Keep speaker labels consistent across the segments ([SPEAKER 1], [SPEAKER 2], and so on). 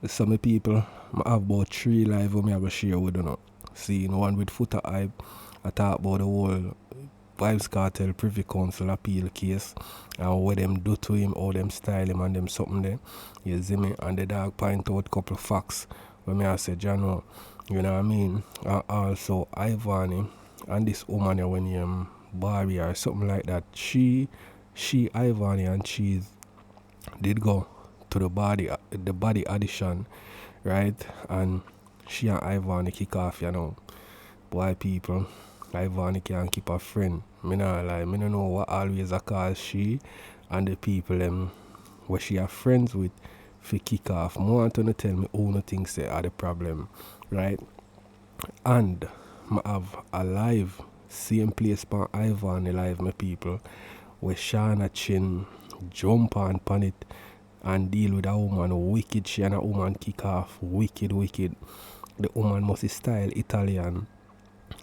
[SPEAKER 1] Some people I have about 3 live where I go share with you. See, one with Footer Hype, I talk about the whole Vibes Cartel Privy Council appeal case and what them do to him, how them style him and them something there. You see me? And the dog point out couple facts when I say, Jano, you know what I mean? And also Ivany and this woman here when you Barry or something like that. She Ivany and she did go to the body audition, right? And she and Ivany kick off, boy people. Ivany can't keep a friend. Me not lie, me don't know what always a cause she and the people where she are friends with for kick off. More want to tell me who no things they are the problem, right? And I have a live same place for Ivany live my people where Shauna Chin jump on it and deal with a woman wicked. She and a woman kick off wicked. The woman must style Italian.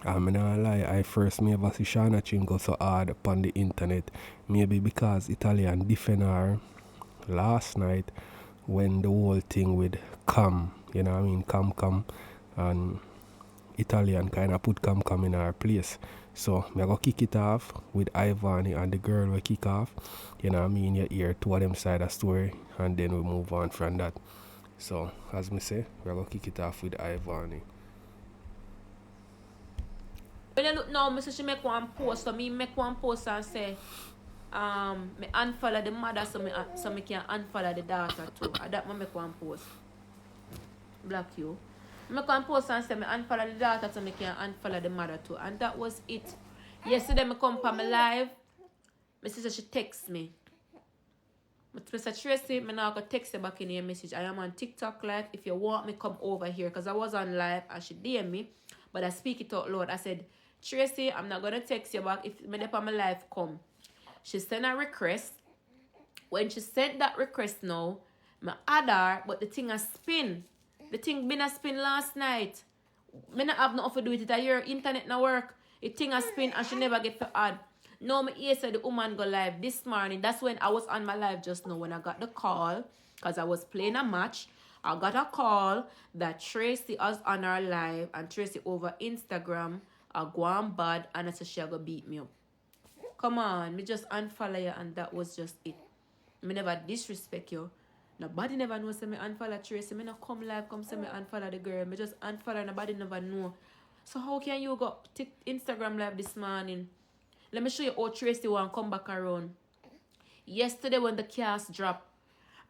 [SPEAKER 1] I'm not lie, I first never see Shauna Chin go so hard upon the internet. Maybe because Italian defend her last night when the whole thing with you know what I mean, Camcam and Italian kind of put Camcam in her place. So I go kick it off with Ivany and the girl will kick off. You know what I mean? You hear two of them side of story and then we move on from that. So as me say, we're gonna kick it off with Ivany.
[SPEAKER 2] When you look now, me say she make one post, so me make one post and say, me unfollow the mother so me can unfollow the daughter too. And that me make one post. Black you. Me make one post and say me unfollow the daughter so me can unfollow the mother too. And that was it. Yesterday me come for my live. My sister she text me. Mr. Tracy, me now go text you back in your message. I am on TikTok live. If you want me, come over here. Because I was on live and she DM me. But I speak it out loud. I said, Tracy, I'm not going to text you back. If me on my live come. She sent a request. When she sent that request now, I add her, but the thing a spin. The thing been a spin last night. Me not have nothing to do with it. Your internet not work. The thing a spin and she never get to add. No, me here said the woman go live this morning. That's when I was on my live just now when I got the call. Because I was playing a match. I got a call that Tracy was on her live. And Tracy over Instagram. I go on bad. And I said she go beat me up. Come on. Me just unfollow you. And that was just it. Me never disrespect you. Nobody never knows say me unfollow Tracy. Me not come live come say me unfollow the girl. Me just unfollow. Nobody never know. So how can you go Instagram live this morning? Let me show you how Tracy want come back around. Yesterday when the cast dropped,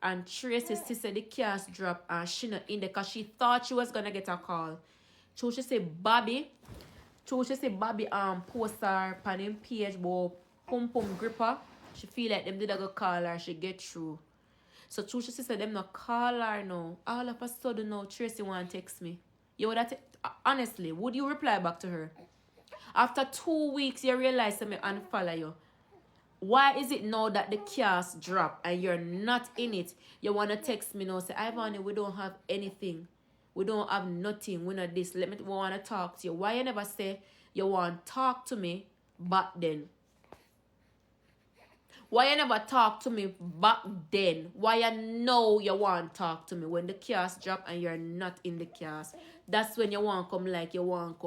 [SPEAKER 2] and Tracy sister the cast dropped, and she not in there because she thought she was gonna get a call. So she say Bobby post her on him page about pum gripper. She feel like them did a go call her, she get through. So she said them not call her now. All of a sudden now Tracy want to text me. You would honestly, would you reply back to her? After 2 weeks, you realize that me unfollow you. Why is it now that the cast drop and you're not in it? You want to text me now, say, Ivany, we don't have anything. We don't have nothing. We not this. We want to talk to you. Why you never say you want to talk to me back then? Why you never talk to me back then? Why you know you want to talk to me when the cast drop and you're not in the cast? That's when you want to come like you want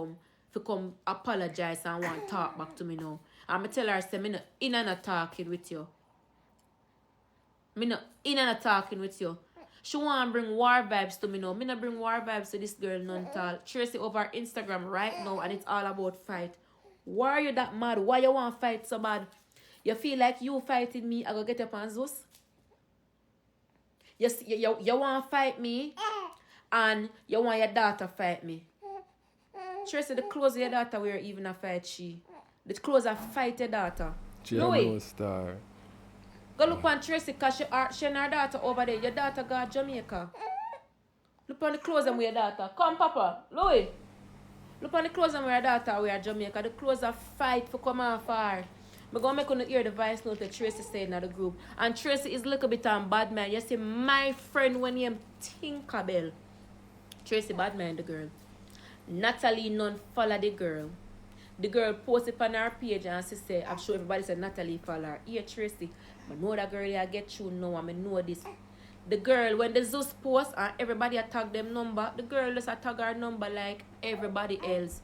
[SPEAKER 2] to come apologize and want to talk back to me now. And I tell her, say, me not in and not talking with you. Me not in and not talking with you. She want to bring war vibes to me now. Me not bring war vibes to this girl none at all. Tracy over Instagram right now and it's all about fight. Why are you that mad? Why you want to fight so bad? You feel like you fighting me, I go get up on Zeus? You want to fight me and you want your daughter fight me. Tracy, the clothes your daughter wear even a fight she. The clothes a fight your daughter.
[SPEAKER 1] No star.
[SPEAKER 2] Go look on Tracy because she and her daughter over there. Your daughter got Jamaica. Look on the clothes and wear your daughter. Come, Papa. Louis. Look on the clothes and wear your daughter wear Jamaica. The clothes a fight for come off her. I'm going to make you hear the voice note that Tracy said in the group. And Tracy is a little bit on bad man. You see, my friend when you Tinkerbell. Tracy bad man, the girl. Natalie none follow the girl. The girl posted on her page and she said, I'm sure everybody said Natalie follow her. Here Tracy, I know that girl I get you now and I know this. the girl, when the Zeus post and everybody tag them number, the girl just tag her number like everybody else.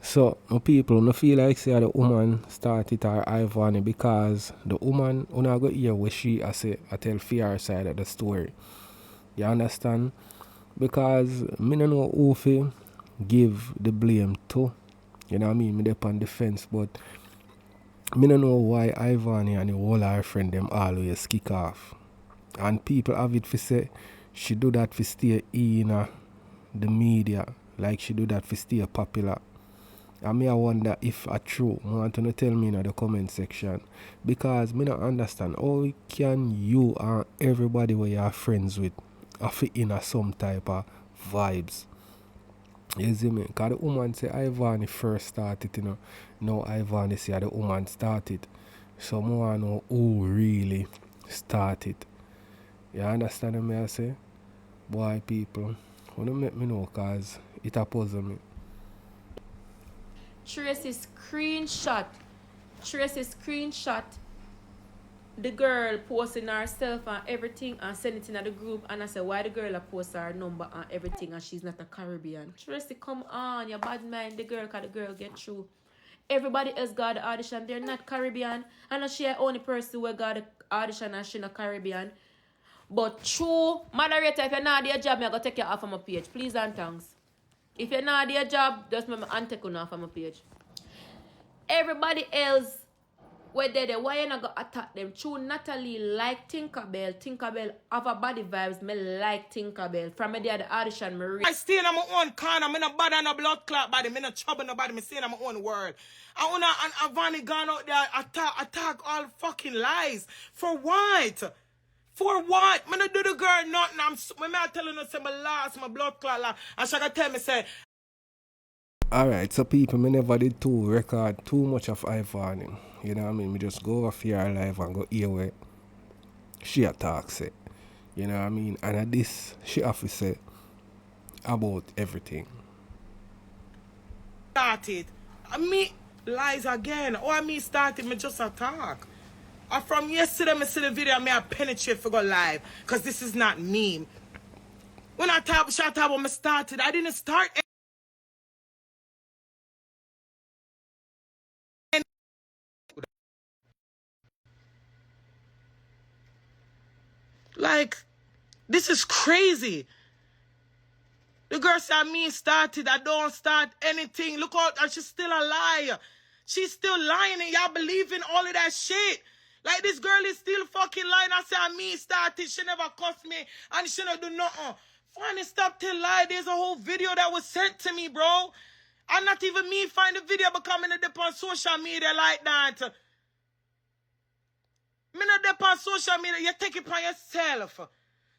[SPEAKER 1] So, my people, I feel like say the woman started her Ivany because the woman, when I go hear what she I tell fear side of the story. You understand? Because me no know who to give the blame to. You know what I mean? Me dey on the fence, but me no know why Ivany and the whole her friend them always kick off. And people have it for say she do that for stay in the media. Like she do that for stay popular. And me I wonder if a true. I want to tell me in the comment section. Because me not understand how can you and everybody where you're friends with have in some type of vibes. You see me? Because the woman say Ivany first started, you know. Now Ivany say the woman started. So I want to know who really started. You understand what I say? Boy, people, wanna make me know because it a puzzle me.
[SPEAKER 2] Tracy screenshot the girl posting herself and everything and send it in the group, and I said, why the girl post her number and everything and she's not a Caribbean? Tracy, come on, you bad mind the girl, cause the girl get through. Everybody else got the audition, they're not Caribbean. And not she the only person who got the audition and she not Caribbean. But true, moderator, if you're not do your job, I'm going to take you off of my page. Please and thanks. If you're not do your job, just make me take you off of my page. Everybody else, where they why you not going to attack them? True, Natalie like Tinkerbell. Tinkerbell have a body vibes. Me like Tinkerbell. From me there the audition, me
[SPEAKER 3] I stay in my own corner. I'm not bad on a blood clot body. I'm not trouble nobody. I'm staying in my own world. And Ivany gone out there attack all fucking lies. For what? For what? I'm not do the girl nothing. I'm telling her say my last, my blood clot last. And she gonna tell me say.
[SPEAKER 1] Alright, so people, me never did record too much of Ivany. You know what I mean? Me just go off here live and go hear where she attacks it. You know what I mean? And at this, she have to say about everything.
[SPEAKER 3] Started. Me lies again. I me started, me just attack. From yesterday, me see the video, me I penetrate for go live. Because this is not me. When I talk about me started, I didn't start. Like, this is crazy. The girl said me started, I don't start anything. Look out, and she's still a liar. She's still lying and y'all believe in all of that shit. Like this girl is still fucking lying. I said me started, she never cussed me and she never do nothing. Finally stop till lie. There's a whole video that was sent to me, bro. And not even me find the video becoming a dip on social media like that. Me not dip on social media, you take it upon yourself.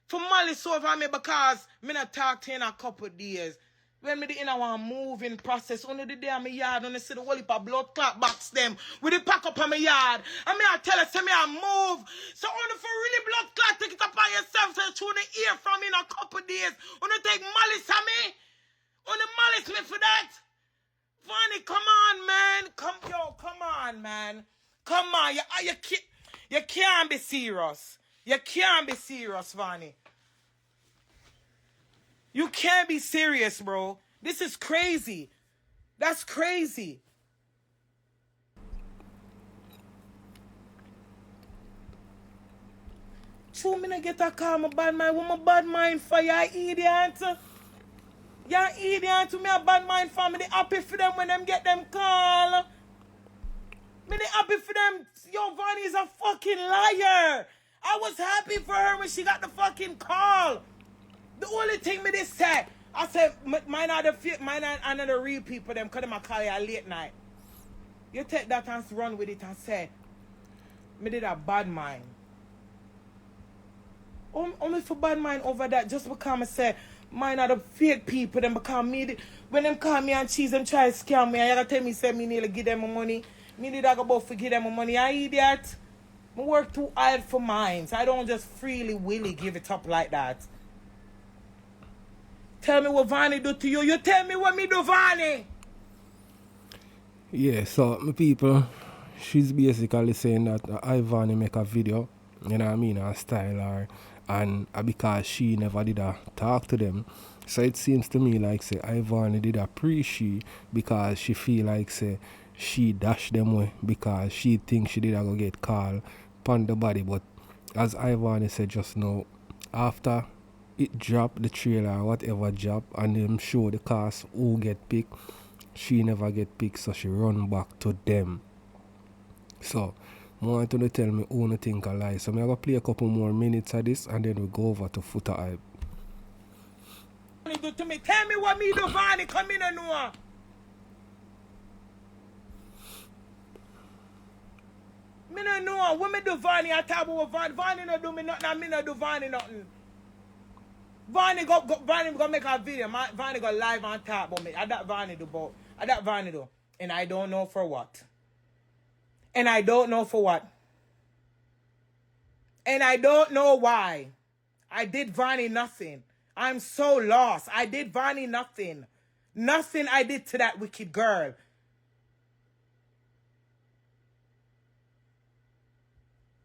[SPEAKER 3] For malice over me because me not talk to you in a couple of days. When me the in our moving process, only the day on my yard, only see the whole heap of blood clot box them with the pack up on my yard. And me I tell her, say me I move. So only for really blood clot, take it upon yourself, so you want to hear from me in a couple of days. Only take malice on me. Only malice me for that. Funny, come on, man. Come on, man. Come on, you can't be serious. You can't be serious, Vani. You can't be serious, bro. This is crazy. That's crazy. True, me not get a call, my bad mind. What my bad mind for, you idiot? You idiot, me a bad mind for. Me they happy for them when them get them call. Me they happy for them. Yo, Vani is a fucking liar. I was happy for her when she got the fucking call. The only thing me this said, I said, mine are the real people, them, because them call you late night. You take that and run with it and say, me did a bad mind. Only for bad mind over that, just because I say, mine are the fake people, them because me, when them call me and cheese, them try to scam me, and you gotta tell me, say, me need to give them my money. Me need to go about to give them my money. I idiot. I work too hard for mine, so I don't just freely, willy give it up like that. Tell me what Vani do to you. You tell me what me do, Vani.
[SPEAKER 1] Yeah, so my people, she's basically saying that Ivany make a video, you know what I mean, and style her and because she never did talk to them. So it seems to me like say Ivany did she because she feel like say she dashed them away because she think she did go get called upon the body. But as Ivany said just now, after it dropped the trailer or whatever drop and them show the cast who get picked, she never get picked, so she run back to them. So I want you to tell me who you think a lie. So I'm going to play a couple more minutes of this and then we go over to Footer Hype.
[SPEAKER 3] Do to me. Tell me what me do, Vani. Come in and know. Me no know. What me do, Vani? I talk about Vani. Vani no do me nothing and me no do Vani nothing. Vani go make a video. Vani go live and talk about me. I that Vani do about. I that Vani do. And I don't know for what. And I don't know for what. And I don't know why. I did Vani nothing. I'm so lost. I did Vani nothing. Nothing I did to that wicked girl.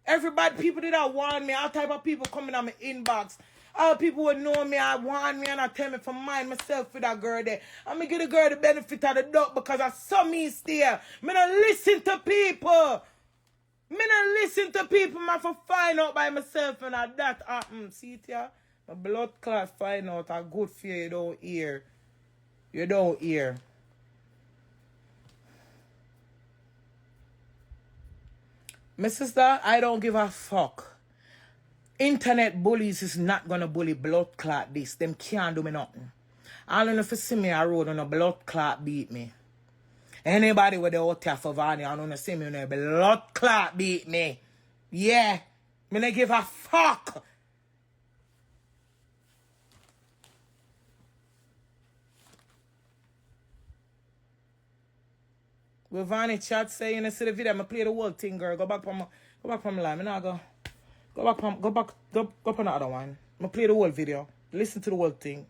[SPEAKER 3] Everybody, people did not warn me. All type of people coming on my inbox. All people would know me, I warn me, and I tell me for mind myself with that girl there. I'm going to give the girl the benefit of the doubt because I saw me still. Me not listen to people. Me not listen to people, man, for find out by myself and that happen. See it here? My blood clot find out a good fear you don't hear. You don't hear. My sister, I don't give a fuck. Internet bullies is not gonna bully blood clot this. Them can't do me nothing. I don't know if you see me a road on a blood clot beat me. Anybody with the out there for Vani, I don't see me on a blood clot beat me. Yeah. Me not give a fuck. With Vani chat say in the city video, I play the whole thing, girl. Go back from line. Me now go up on the other one. I play the whole video. Listen to the whole thing.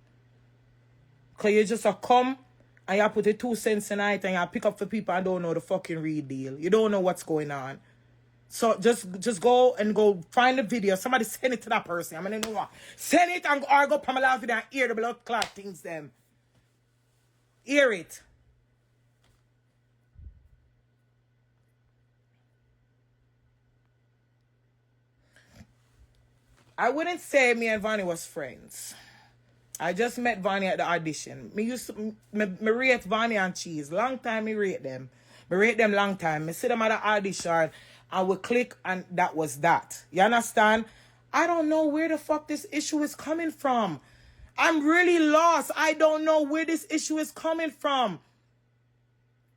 [SPEAKER 3] Cause you just come and you put the 2 cents in it and you pick up for people and don't know the fucking real deal. You don't know what's going on. So just go and go find the video. Somebody send it to that person. I'm gonna know what. Send it and or go from my last video and hear the blood clot things them. Hear it. I wouldn't say me and Vani was friends. I just met Vani at the audition. Me rate Vani and Cheese. Long time me rate them. Me rate them long time. Me see them at the audition and we click and that was that. You understand? I don't know where the fuck this issue is coming from. I'm really lost. I don't know where this issue is coming from.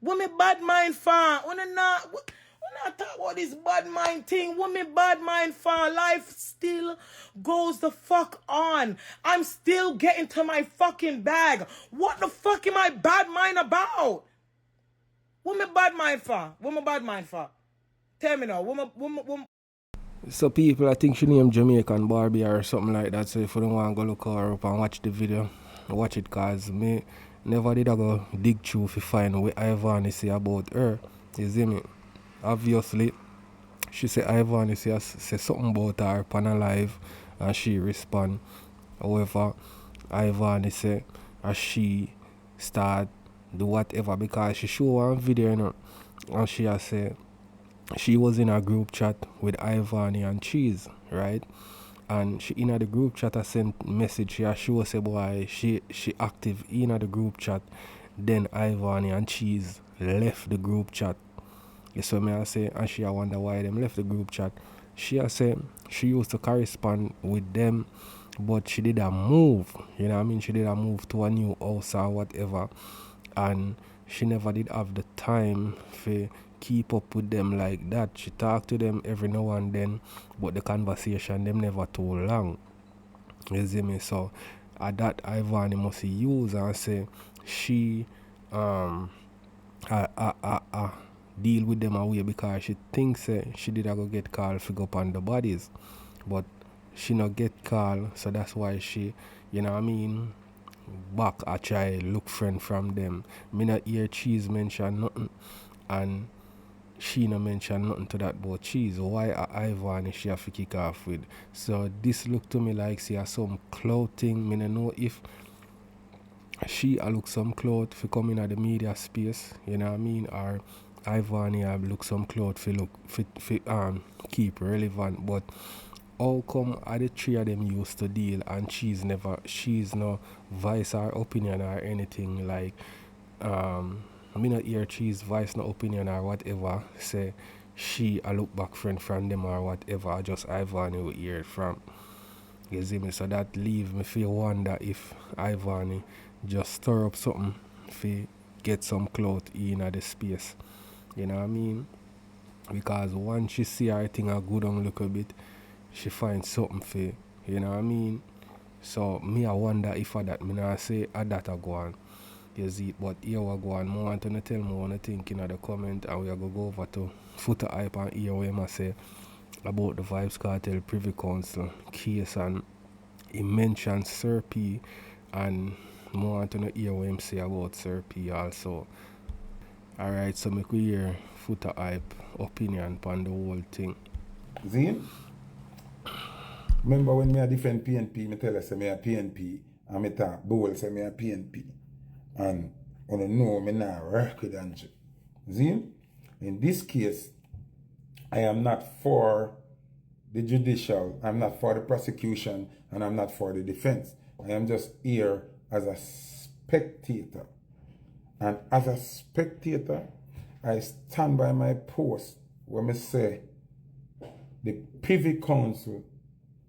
[SPEAKER 3] What me bad mind for? When I talk about this bad mind thing, what me bad mind for? Life still goes the fuck on. I'm still getting to my fucking bag. What the fuck am I bad mind about? What me bad mind for? What me bad mind for? Tell me now.
[SPEAKER 1] So people, I think she named Jamaican Barbie or something like that. So if you don't want to go look her up and watch the video, watch it, cause me never did I go dig through if you find what Ivany say about her. You see me? Obviously, she say Ivany say something about her upon her live and she respond. However, Ivany say as she start do whatever because she show one video, you know, and she has say she was in a group chat with Ivany and Cheese, right? And she in the group chat I sent message. She show say boy she active in the group chat. Then Ivany and Cheese left the group chat. You saw me I say, and she wonder why them left the group chat. She I say she used to correspond with them, but she did a move. You know what I mean? She did a move to a new house or whatever, and she never did have the time for keep up with them like that. She talked to them every now and then, but the conversation them never too long. You see me? So at that Ivany must use and say she deal with them away because she thinks she did go get called to go up on the bodies, but she not get called, so that's why she, you know what I mean, back I try look friend from them. Me not hear Cheese mention nothing, and she no mention nothing to that about cheese. Why a Ivany she have to kick off with? So this look to me like see some clout thing. Me no know if she a look some clout for come in at the media space, you know what I mean? Or Ivany a look some clout for look for keep relevant. But how come are the three of them used to deal and she's no voice her opinion or anything like I mean not hear she's voice no opinion or whatever say she a look back friend from them or whatever just Ivany will hear it from. You see me? So that leave me feel wonder if Ivany just stir up something for get some clout in the space. You know what I mean? Because once she see her thing a good on look a bit, she finds something for, you know what I mean? So me I wonder if I that me not say a that a go on. You see, but here we go on. I want to tell me what I think in the comment and we are going to go over to Footer Hype and hear what I say about the Vibes Cartel Privy Council case and he mentioned Sir P and I want to hear what him say about Sir P also. Alright, so make we hear Footer Hype opinion on the whole thing.
[SPEAKER 4] See? Remember when me a defend PNP, me tell her say me a PNP and me talk bowl say me a PNP. And you know me not work with Andrew. See? In this case, I am not for the judicial, I'm not for the prosecution, and I'm not for the defense. I am just here as a spectator. And as a spectator, I stand by my post when I say the Privy Council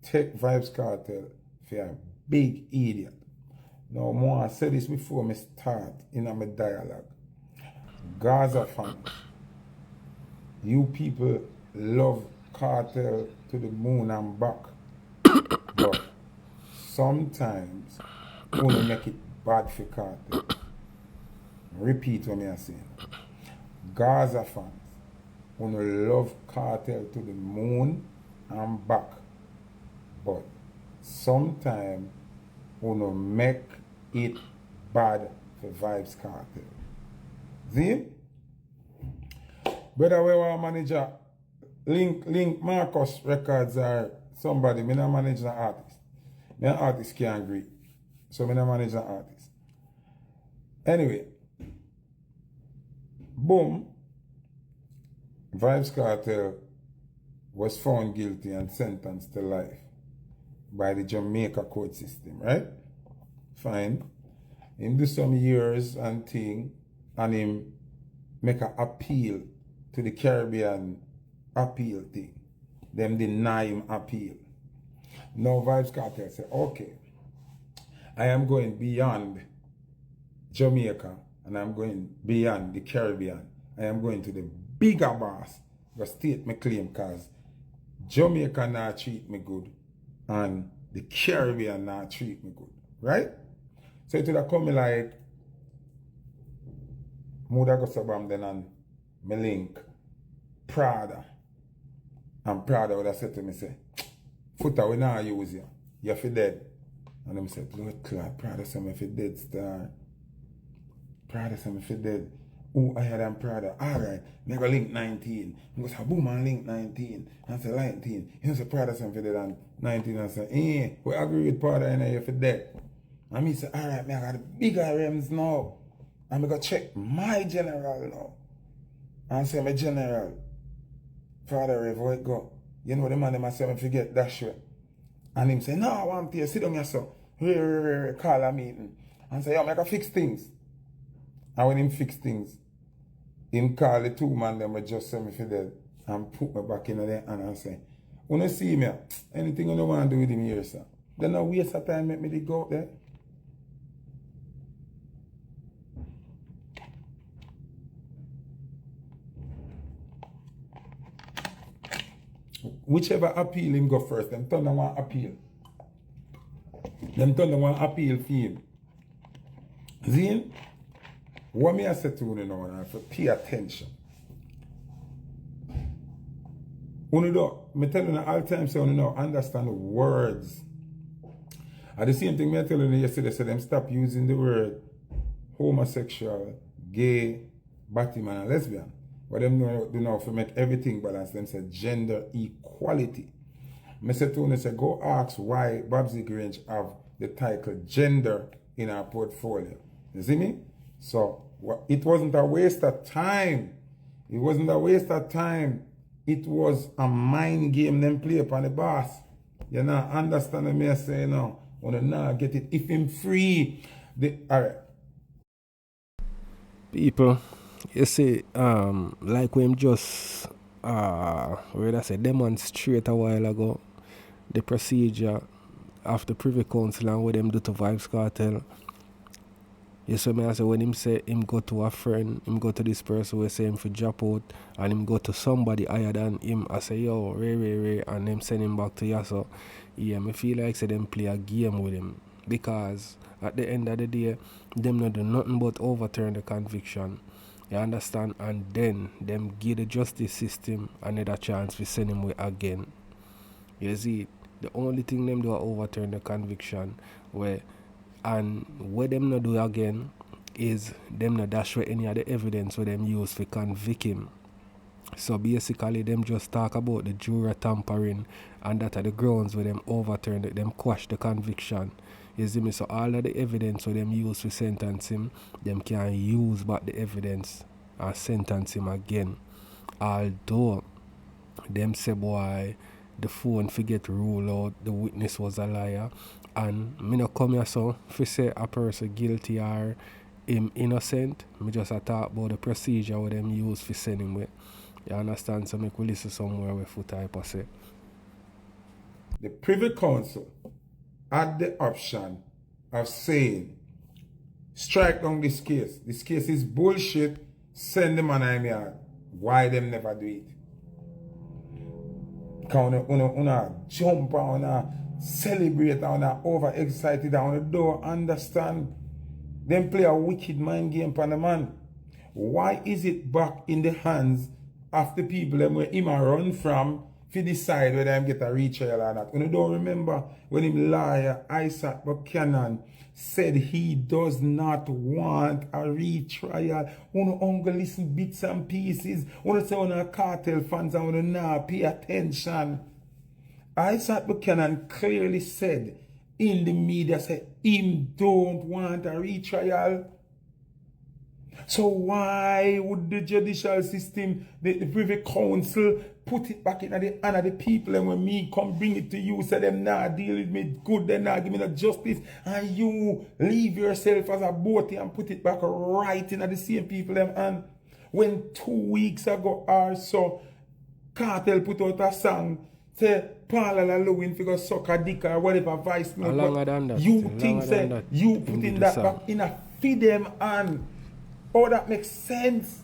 [SPEAKER 4] take Vibes Cartel for a big idiot. Now, more I said this before I start in my dialogue. Gaza fans, you people love cartel to the moon and back. But sometimes you want to make it bad for cartel. Repeat what I'm saying. Gaza fans want to love cartel to the moon and back. But sometimes you want to make it bad for Vibes Cartel. See? Whether we are manager, link Marcus Records or somebody, me not manage an artist. Me an artist can't agree. So me not manage an artist. Anyway, boom, Vibes Cartel was found guilty and sentenced to life by the Jamaica court system, right? Fine. Him do some years and thing, and him make an appeal to the Caribbean appeal thing. Them deny him appeal. Now Vibes Cartel say, okay, I am going beyond Jamaica and I'm going beyond the Caribbean. I am going to the bigger boss to state my claim because Jamaica not treat me good and the Caribbean not treat me good. Right? So it would have come like Muda go sabam then and me link Prada. And Prada would have said to me, say, Footer, we not use you. You're for dead. And them said, Lord Claude, Prada say me for dead, star. Prada say me for dead. Oh, I had them Prada. Alright, me go link 19. I go say, boom, and link 19. And say 19. You know, say Prada say me for dead and 19. And say, we agree with Prada and you're for dead. And me say, alright, me I got the bigger rims now. And me go check my general now. And say, my general, Prada Rev, where it go? You know the man them say, me forget that shit. And him say, no, I want to sit down here, so. Call a meeting. And say, yo, me I can fix things. And when him fix things, him call the two man them just say me for dead and put me back in there and say, when you see me, anything you don't want to do with him here, sir. Then no waste of time make me to go out there. Whichever appeal him go first, them turn one appeal. Them turn one appeal for him. Then, what me I say to you now, I have to pay attention. You know, I tell you all the time, so you know, understand words. And the same thing I tell you yesterday, so them stop using the word homosexual, gay, Batman, and lesbian. What them do now to make everything balance, them say gender equality. I say to you, say, go ask why Babsy Grange have the title gender in our portfolio. You see me? So it wasn't a waste of time. It wasn't a waste of time. It was a mind game them play upon the boss. You know, understand me I say now. Wanna now get it. If him free, alright.
[SPEAKER 1] People, you see, like when just where I say demonstrate a while ago, the procedure of the Privy Council and what them do to Vybz Kartel. You see me I say when him say him go to a friend, him go to this person who say him for drop out, and him go to somebody higher than him, I say yo, Ray, and them send him back to Yasso. Yeah, me feel like say them play a game with him. Because at the end of the day, them not do nothing but overturn the conviction. You understand? And then them give the justice system another chance to send him away again. You see, the only thing them do is overturn the conviction. And what them not do again is them not dash away any of the evidence where them use to convict him. So basically them just talk about the juror tampering, and that are the grounds where them overturn it, them quash the conviction. You see me? So all of the evidence where them use to sentence him, them can use back the evidence and sentence him again. Although them say boy, the phone forget rule out, the witness was a liar. And me not come here so if say a person guilty or him innocent, me just a talk about the procedure where them use for send him with. You understand? So make we listen somewhere with foot type of say.
[SPEAKER 4] The Privy Council had the option of saying, strike down this case. This case is bullshit. Send the man in yard. Why them never do it? Because una jump on, celebrate, on overexcited, on the door. Understand? Them play a wicked mind game for the man. Why is it back in the hands of the people them where him a run from to decide whether him get a retrial or not? You don't remember when him lawyer Isaac Buchanan said he does not want a retrial. Wanna only listen bits and pieces. Wanna say on a cartel fans and wanna not pay attention. Isaac Buchanan clearly said in the media, said him don't want a retrial. So why would the judicial system, the Privy Council, put it back in the hand of the people, and when me come bring it to you, say them nah deal with me good, they nah give me the justice, and you leave yourself as a boaty and put it back right in the same people them hand? When 2 weeks ago or so, Cartel put out a song, say Paula Lewin figure suck a dick or whatever vice me, but you think say you put in that back in a feed them hand. Oh, that makes sense.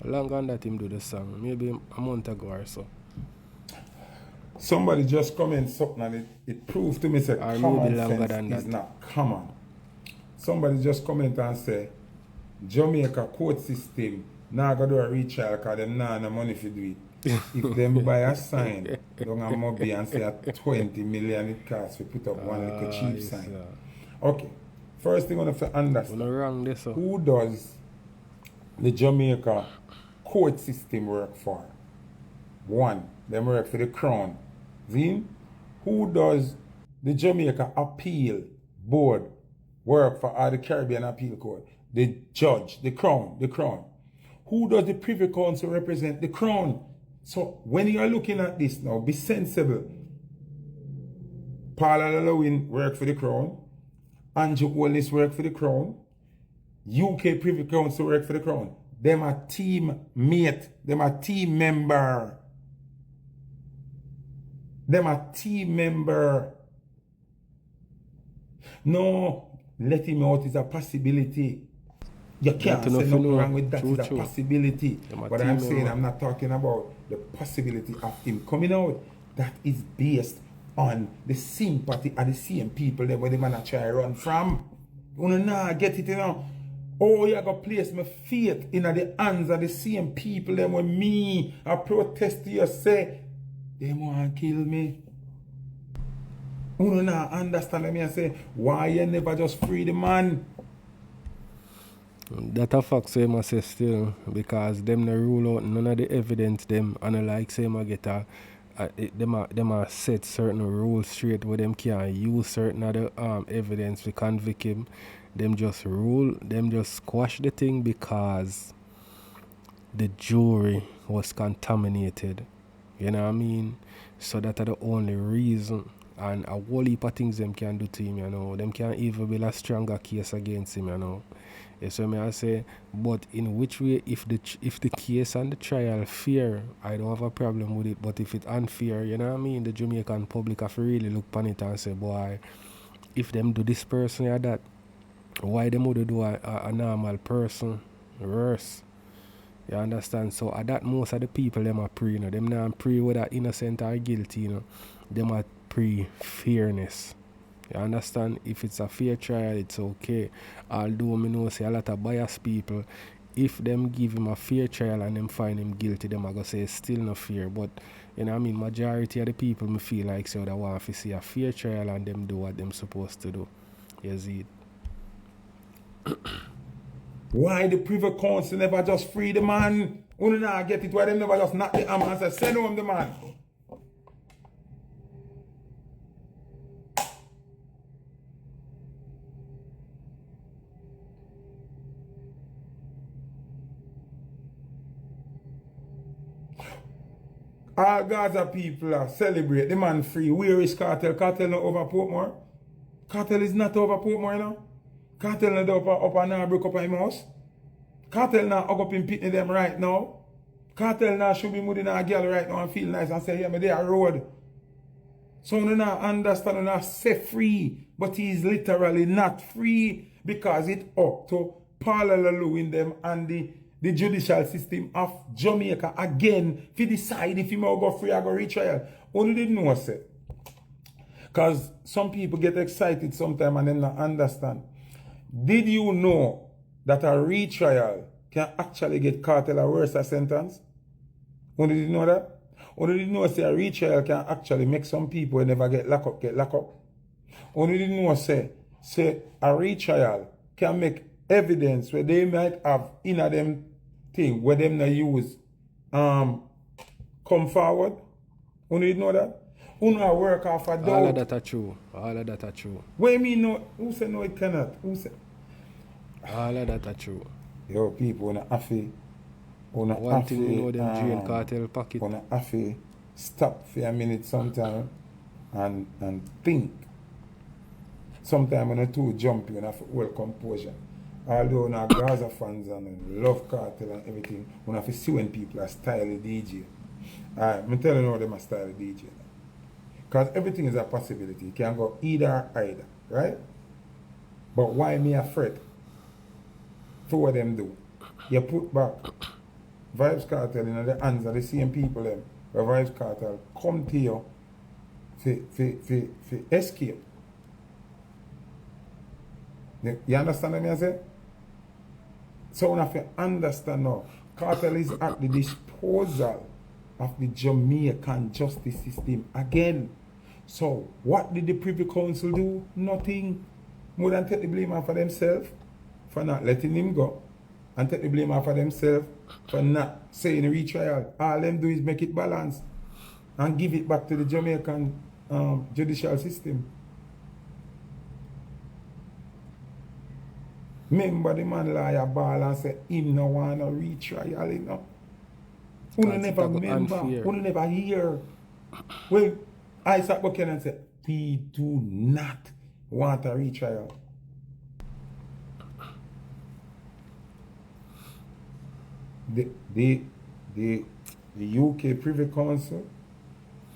[SPEAKER 1] Longer than that him do the song, maybe a month ago or so.
[SPEAKER 4] Somebody just comment something and it proved to me say common sense is not common. Somebody just comment and say Jamaica court system now go do a retrial because them nah no money for do it. If them buy a sign down a Moby and say at 20 million it costs to put up one little cheap sign. Okay. First thing I want to understand, who does the Jamaica court system work for? One, them work for the Crown. Then, who does the Jamaica Appeal Board work for, or the Caribbean Appeal Court? The judge, the Crown. Who does the Privy Council represent? The Crown. So when you are looking at this now, be sensible. Paula Lewin work for the Crown. Andrew Wallace work for the Crown. UK Privy Council work for the Crown. Them a team mate. Them a team member. No, letting me out is a possibility. You can't say nothing wrong with that. It's a possibility. But I'm saying I'm not talking about the possibility of him coming out. That is based on the sympathy of the same people that where the man a try run from. You know, get it, you know. Oh, you gotta place my faith in the hands of the same people that when me a protest to you say, they want to kill me. Uno not understand me and say, why you never just free the man?
[SPEAKER 1] That a fact say I say still because them no rule out none of the evidence them and like say I get them a set certain rules straight where them can use certain other evidence to convict him. Them just squash the thing because the jury was contaminated. You know what I mean? So that are the only reason. And a whole heap of things them can do to him, you know. Them can even build a stronger case against him, you know. Yes, so I say, but in which way, if the case and the trial fair, I don't have a problem with it. But if it's unfair, you know what I mean, the Jamaican public have to really look upon it and say, boy, if them do this person or that, why them would do a normal person worse? You understand? So at that most of the people them are pray, you know, them not pray whether innocent or guilty, you know. Them are pray fairness. You understand? If it's a fair trial, it's okay. Although me know say a lot of biased people, if them give him a fair trial and them find him guilty, them are gonna say it's still not fair. But you know what I mean, majority of the people me feel like say they want to see a fair trial and them do what them supposed to do. You see it?
[SPEAKER 4] Why the Privy Council never just free the man? Uno not get it, why them never just knock the arm and say, send home the man? All Gaza people are celebrate the man free. Where is Cartel? Cartel not over Portmore? Cartel is not over Portmore, you know? Cartel not up and now break up in house. Cartel not up in pitney them right now. Cartel now should be moving a girl right now and feel nice and say, yeah, me there road. So you not understand, you not say free, but he is literally not free because it up to Paula Lalu in them and the judicial system of Jamaica again to decide if he may go free or go retrial. Only didn't know say. Because some people get excited sometimes and then not understand. Did you know that a retrial can actually get Cartel a worse sentence? Only did you know that? Only did you know say a retrial can actually make some people who never get locked up. Only did you know say a retrial can make evidence where they might have in a them thing where them not use come forward. Only did you know that? Uno work off a doubt.
[SPEAKER 1] All of that are true.
[SPEAKER 4] What you mean no? Who say no it cannot? Who say?
[SPEAKER 1] All of that are true.
[SPEAKER 4] Yo, people, on a thing you know
[SPEAKER 1] them jail cartel pocket.
[SPEAKER 4] On a stop for a minute sometime and think. Sometimes when I too jumpy, when I have well composure. Although now Gaza fans and love cartel and everything, when I have to see when people are style DJ. I'm telling you how them are style DJ. Because everything is a possibility. It can go either, right? But why me afraid? For what them do? You put back Vibes Cartel in the hands of the same people them. Where Vibes Cartel come to you for escape. You understand what I say? So when I understand now, Cartel is at the disposal of the Jamaican justice system again. So what did the Privy Council do? Nothing. More than take the blame off of themselves for not letting him go. And take the blame off of themselves for not saying retrial. All them do is make it balance and give it back to the Jamaican judicial system. Remember the man lawyer ball and say him no want no retrial, you know. Uno never remember, uno never hear. Well, Isaac Buchanan said, we do not want a retrial. The UK Privy Council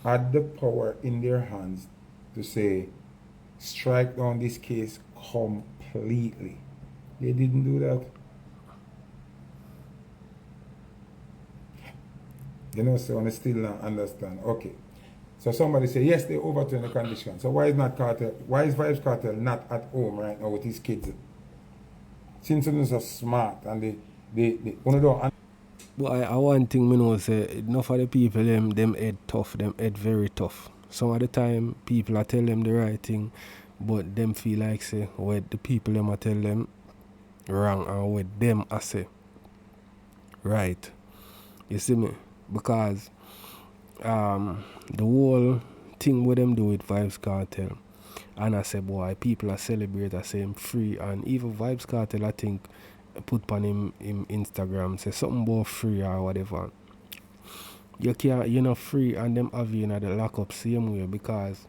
[SPEAKER 4] had the power in their hands to say, strike down this case completely. They didn't do that. You know, so I still not understand. Okay. So somebody say, yes, they overturn the condition. So why is Vibes Cartel not at home right now with his kids? Since they're so smart and they don't.
[SPEAKER 1] But I one thing me know say enough of the people them head tough, them head very tough. some of the time people are tell them the right thing, but them feel like say what the people them are tell them wrong and what them I say right. You see me? Because the whole thing what them do with Vibes Cartel, and I say boy people are celebrate I say him free, and even Vibes Cartel I think put on him Instagram say something about free or whatever. You can't, you're not free and them have you in the lockup same way, because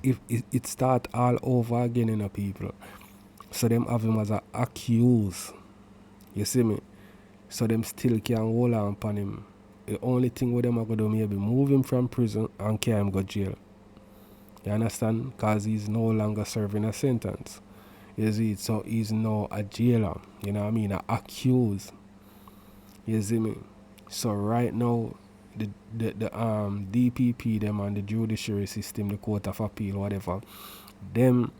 [SPEAKER 1] if it start all over again in the people. So them have him as a accused. You see me? So them still can't hold on upon him. The only thing with them are going to do maybe move him from prison and carry him go jail. You understand? Because he's no longer serving a sentence. You see? So he's now a jailer. You know what I mean? A accused. You see me? So right now, the DPP them and the judiciary system, the court of appeal, whatever, them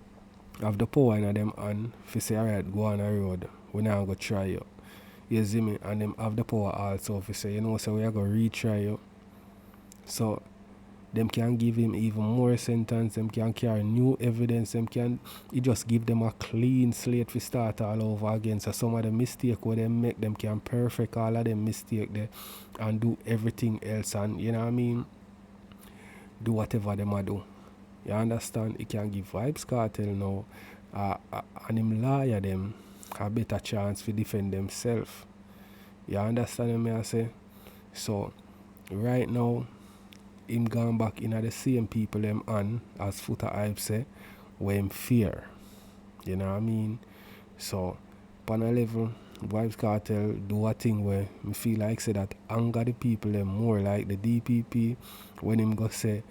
[SPEAKER 1] have the power in them and if you say alright, go on the road, we now go try you. You see me? And them have the power also if you say, you know, so we are going to retry you. So them can give him even more sentence, them can carry new evidence, them can, it just give them a clean slate to start all over again. So some of the mistake where they make, them can perfect all of them mistake there and do everything else, and you know what I mean, do whatever them a do. You understand? It can give Vibes Cartel now and him lawyer them a better chance to defend themselves. You understand what I say? So right now him gone back in the same people them on as Footer Hype say, where him fear. You know what I mean? So on a level, Vibes Cartel do a thing where me feel like say that anger the people them more, like the DPP when him go say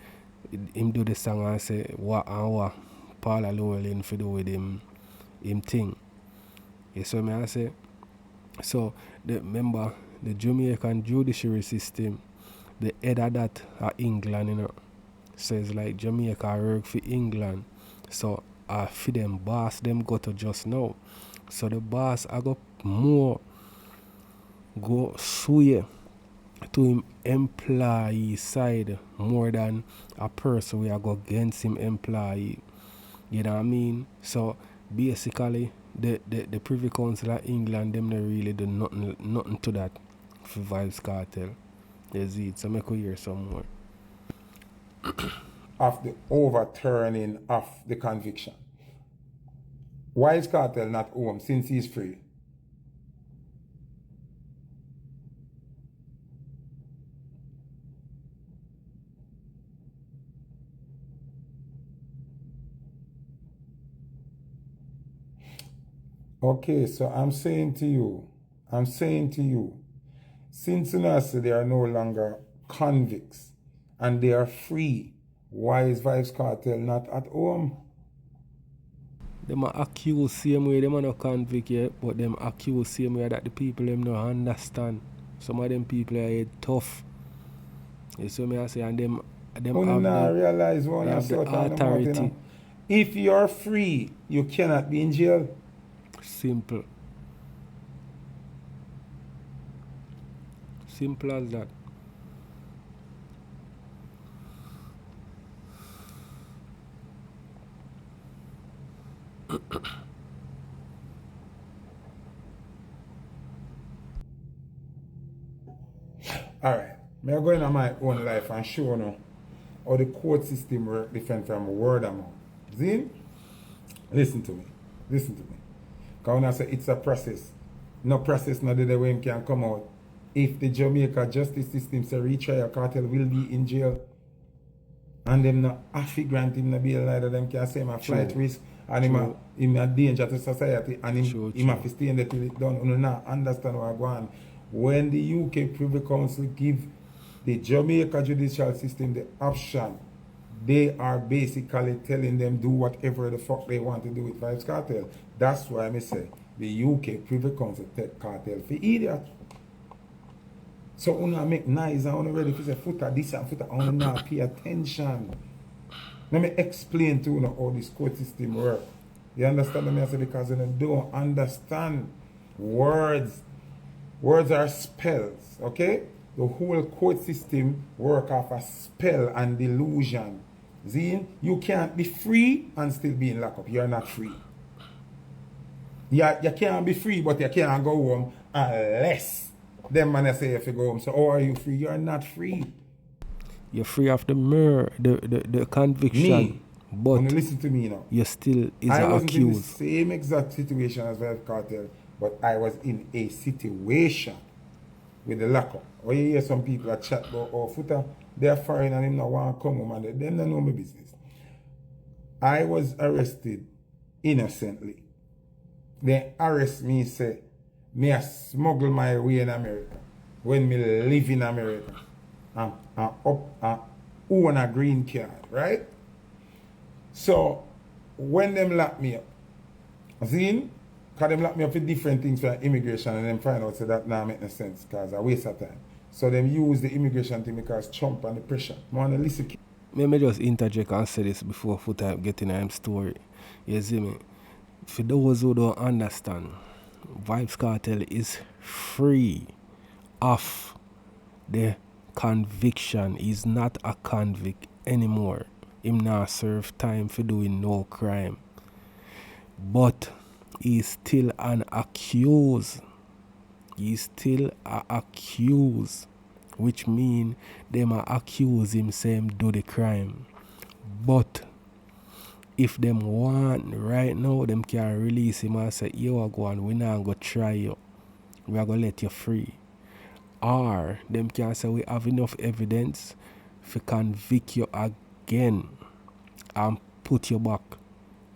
[SPEAKER 1] him do the song and say what and what Paula Llewellyn for do with him thing. You see me I say? So remember the Jamaican judiciary system, the head of that are England, you know. Says like Jamaica work for England. So for them boss them go to just now. So the boss I got more go sway to him employee side more than a person we are go against him employee. You know what I mean? So basically the Privy Council of England them not really do nothing to that for Vibes Cartel. You see it, so make we hear some more.
[SPEAKER 4] Of the overturning of the conviction. Why is Cartel not home since he's free? Okay, so I'm saying to you, since they are no longer convicts and they are free, why is Vibes Cartel not at home?
[SPEAKER 1] Them are accused same way, them are not convict yet, but them accused same way that the people them not understand. Some of them people are tough. You see me I say, and them
[SPEAKER 4] One not realize one
[SPEAKER 1] have the authority.
[SPEAKER 4] If you're free, you cannot be in jail.
[SPEAKER 1] Simple. Simple as that.
[SPEAKER 4] Alright, me are going on my own life and show you how the court system work different from word of mouth. See? Listen to me. Because when I say it's a process, no process no the way him can come out. If the Jamaica justice system say retry a Cartel will be in jail and them not have to grant him no bail, neither them can say him a flight risk and him a danger to society and him have to stay in there till it done. You not understand what go on. When the UK Privy Council give the Jamaica judicial system the option, they are basically telling them do whatever the fuck they want to do with Vibes Cartel. That's why I say the UK Privy Council take Cartel for idiot. So una make nice and una ready to say Footer this and Footer una pay attention. Let me explain to you how this court system works. You understand me? I say because you don't understand words. Words are spells, okay? the whole court system work off a spell and delusion. See, you can't be free and still be in lockup. You're not free. You can't be free, but you can't go home unless them man say if you go home. So how are you free? You're not free.
[SPEAKER 1] You're free of the murder, the conviction.
[SPEAKER 4] Me.
[SPEAKER 1] But
[SPEAKER 4] listen to me now.
[SPEAKER 1] you still is
[SPEAKER 4] I wasn't
[SPEAKER 1] accused.
[SPEAKER 4] in the same exact situation as Vibe Cartel, but I was in a situation with the lockup. Or you hear some people that chat about, oh, Footer, they're foreign and him not want to come home and them don't know my business. I was arrested innocently. They arrest me, say, me a smuggle my way in America. When me live in America. And own a green card, right? So, when them lock me up, see, because them lock me up for different things for immigration and then find out so that now make no sense because I waste of time. So them use the immigration thing because Trump and the pressure. I want to listen.
[SPEAKER 1] Let me just interject and say this before Footer get in a story. You see me? For those who don't understand, Vybz Kartel is free of the conviction. He's not a convict anymore. Him not serve time for doing no crime. But he's still an accused. He's still a accused. Which mean them a accuse him saying do the crime. But if them want right now, them can release him and say, yo, go on, we not go try you. We are going to let you free. Or them can say we have enough evidence to convict you again and put you back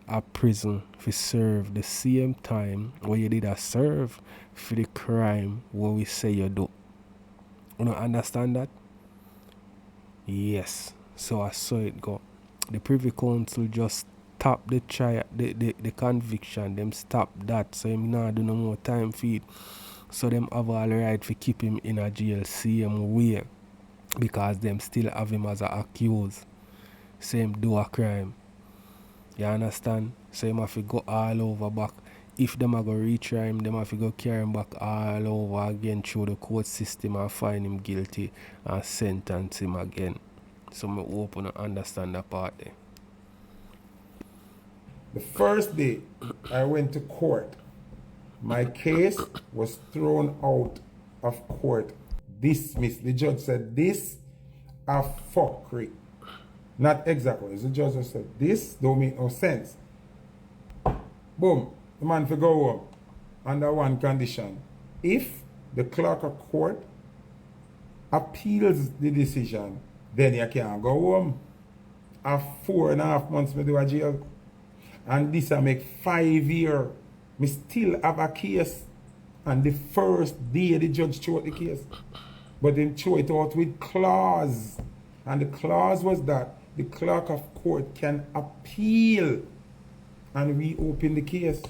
[SPEAKER 1] at prison to serve the same time where you did a serve for the crime what we say you do. You don't understand that? Yes. So I saw it go. The Privy Council just stop the conviction. Them stop that. So him not do no more time feed. So them have all the right to keep him in a jail same way. Because them still have him as a accused. Same do a crime. You understand? So him have to go all over back. If them are going to retry him, them have to go carry him back all over again through the court system and find him guilty and sentence him again. So I hope you understand that part there.
[SPEAKER 4] The first day I went to court, my case was thrown out of court, dismissed. The judge said, this a fuckery. Not exactly. The judge said, this don't make no sense. Boom. The man for go home under one condition. If the clerk of court appeals the decision, then you can't go home. After 4.5 months, me do a jail. And this I make 5 years. Me still have a case. And the first day the judge threw out the case. But then threw it out with clause. And the clause was that the clerk of court can appeal and reopen the case.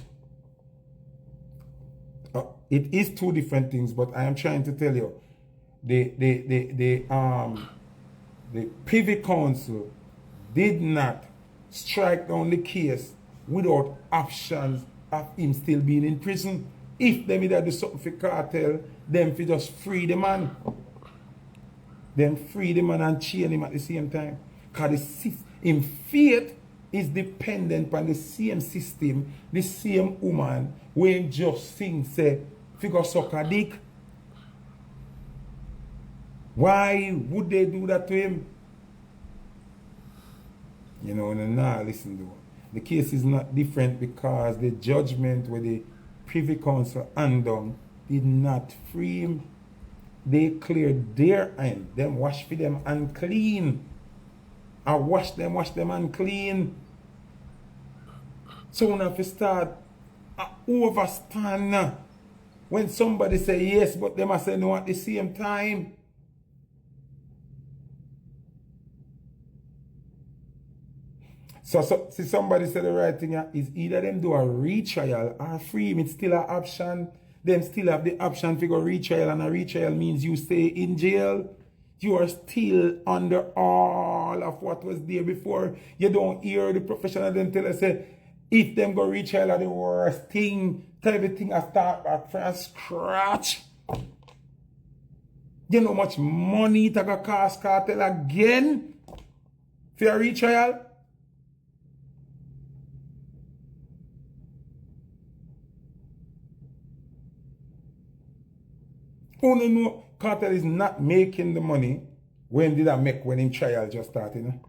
[SPEAKER 4] It is two different things, but I am trying to tell you, the Privy Council did not strike down the case without options of him still being in prison. If them either do something for cartel, them for just free the man. Then free the man and chain him at the same time. Because him faith is dependent on the same system, the same woman, when just things say, figure suck a dick. Why would they do that to him? You know, and now listen to it. The case is not different because the judgment with the Privy Council undone did not free him. They cleared their end. Them wash for them unclean. I wash them unclean. So when I start overstand when somebody say yes, but them I say no at the same time. So see somebody say the right thing is either them do a retrial or free him. It's still an option. Them still have the option to go retrial, and a retrial means you stay in jail. You are still under all of what was there before. You don't hear the professional them tell us say if them go retrial are the worst thing, tell everything I start back from scratch. You know how much money it gonna cost cartel again for a retrial? Who don't know cartel is not making the money when did I make when in trial just started? You know?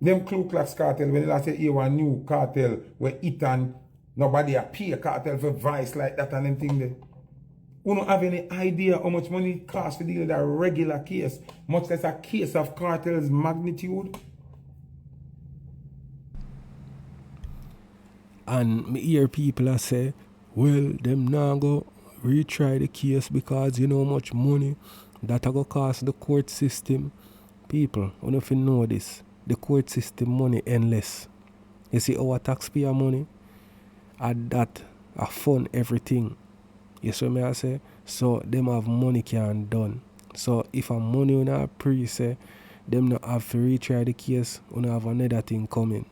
[SPEAKER 4] Them Ku Klux cartel, when they say you a new cartel where it and nobody appear cartel for vice like that and them thing there. You don't have any idea how much money it costs to deal with a regular case, much less a case of cartel's magnitude.
[SPEAKER 1] And me hear people a say, well, them now go retry the case because you know how much money that a go cost the court system. People, you know if you know this, the court system money endless. You see our taxpayer money, and that a fund everything. You see me I say? So them have money can done. So if a money on a pre say, them not have to retry the case, we have another thing coming.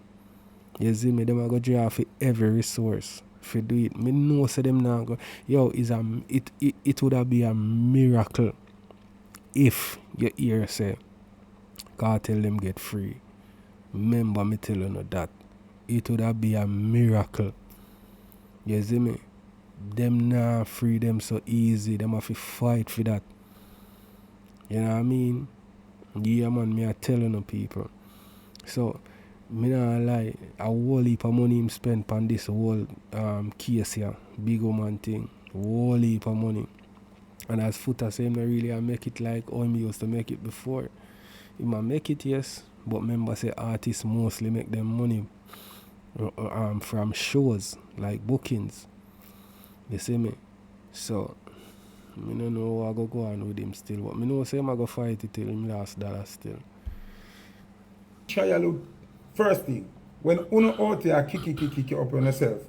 [SPEAKER 1] You see me, them a go draw for every resource for do it. Me know say them now go. Yo, it would have been a miracle if you hear say cartel them get free. Remember me telling you that. It would have been a miracle. You see me? Them now free them so easy. Them have to fight for that. You know what I mean? Yeah man, me a telling you people. So me not lie, a whole heap of money him spent on this whole case here. Big woman thing. Whole heap of money. And as Foota say, him not really make it like how me used to make it before. He might make it, yes, but remember say artists mostly make them money from shows, like bookings. You see me? So, I don't know how I go on with him still, but I know say I go fight it till him last dollar still.
[SPEAKER 4] Trial look, first thing, when uno out there kick up on yourself,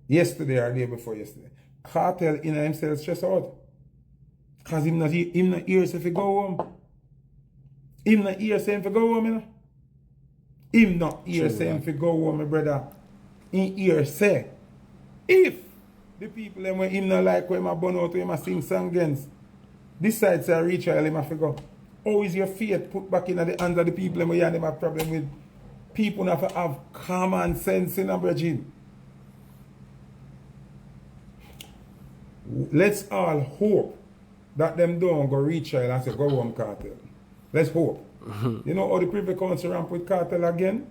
[SPEAKER 4] yesterday or day before yesterday, cartel in himself stress out. Because him not hear say if he go home. Him not hear saying for go home, you know? Him not hear saying for go home, my brother. He hear say, if the people them when him not like when I burn out when I sing song against, this side say retrial him have to go. How is your faith put back in the hands of the people them when you have a problem with? People have to have common sense in a bridging. Let's all hope that them don't go retrial and say go home cartel. Let's hope. You know how the Privy Council ramp with cartel again?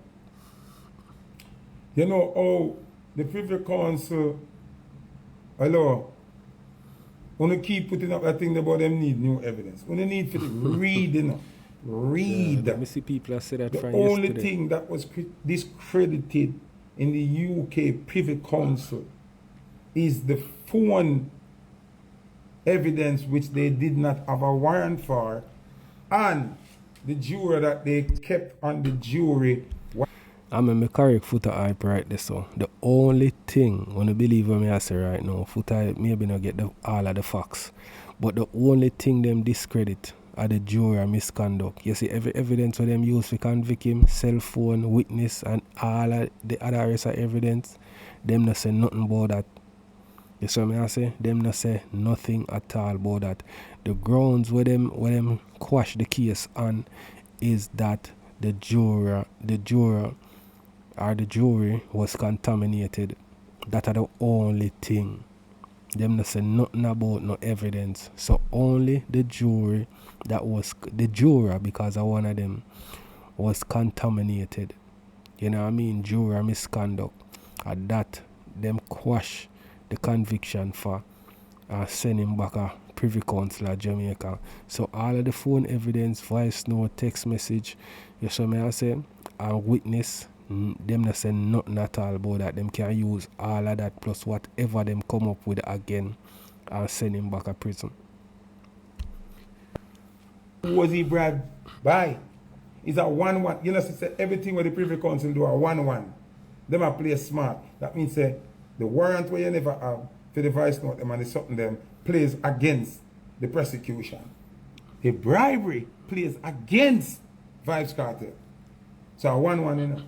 [SPEAKER 4] You know how the Privy Council, hello, when you keep putting up that thing about them need new evidence. When you need for the read, you know, read.
[SPEAKER 1] Yeah, let me see people say that
[SPEAKER 4] the
[SPEAKER 1] from
[SPEAKER 4] only
[SPEAKER 1] yesterday.
[SPEAKER 4] thing that was discredited in the UK Privy Council is the phone evidence which they did not have a warrant for, and the juror that they kept on the jury.
[SPEAKER 1] I'm a correct Foota hype right there, so the only thing when you believe what I say right now, Foota hype maybe not get all of the facts, but the only thing them discredit are the juror misconduct. You see, every evidence where them use to convict him, cell phone, witness, and all of the other rest of evidence, them not say nothing about that. You see what I say? Them not say nothing at all about that. The grounds where them quash the case on is that the juror or the jury was contaminated. That are the only thing. Them not say nothing about no evidence. So only the jury the juror, because one of them was contaminated. You know what I mean? Juror misconduct. And that them quash the conviction for send him back a Privy Council of Jamaica. So all of the phone evidence, voice note, text message, you see me I say, and witness, them not say nothing at all about that. Them can use all of that plus whatever them come up with again and send him back a prison.
[SPEAKER 4] Who was he bribed by? It's a 1-1. You know, say everything where the Privy Council do a 1-1. Them a play smart. That means say the warrant where you never have for the vice note them and the something them plays against the prosecution. The bribery plays against Vibes Cartel. So a 1-1, you know.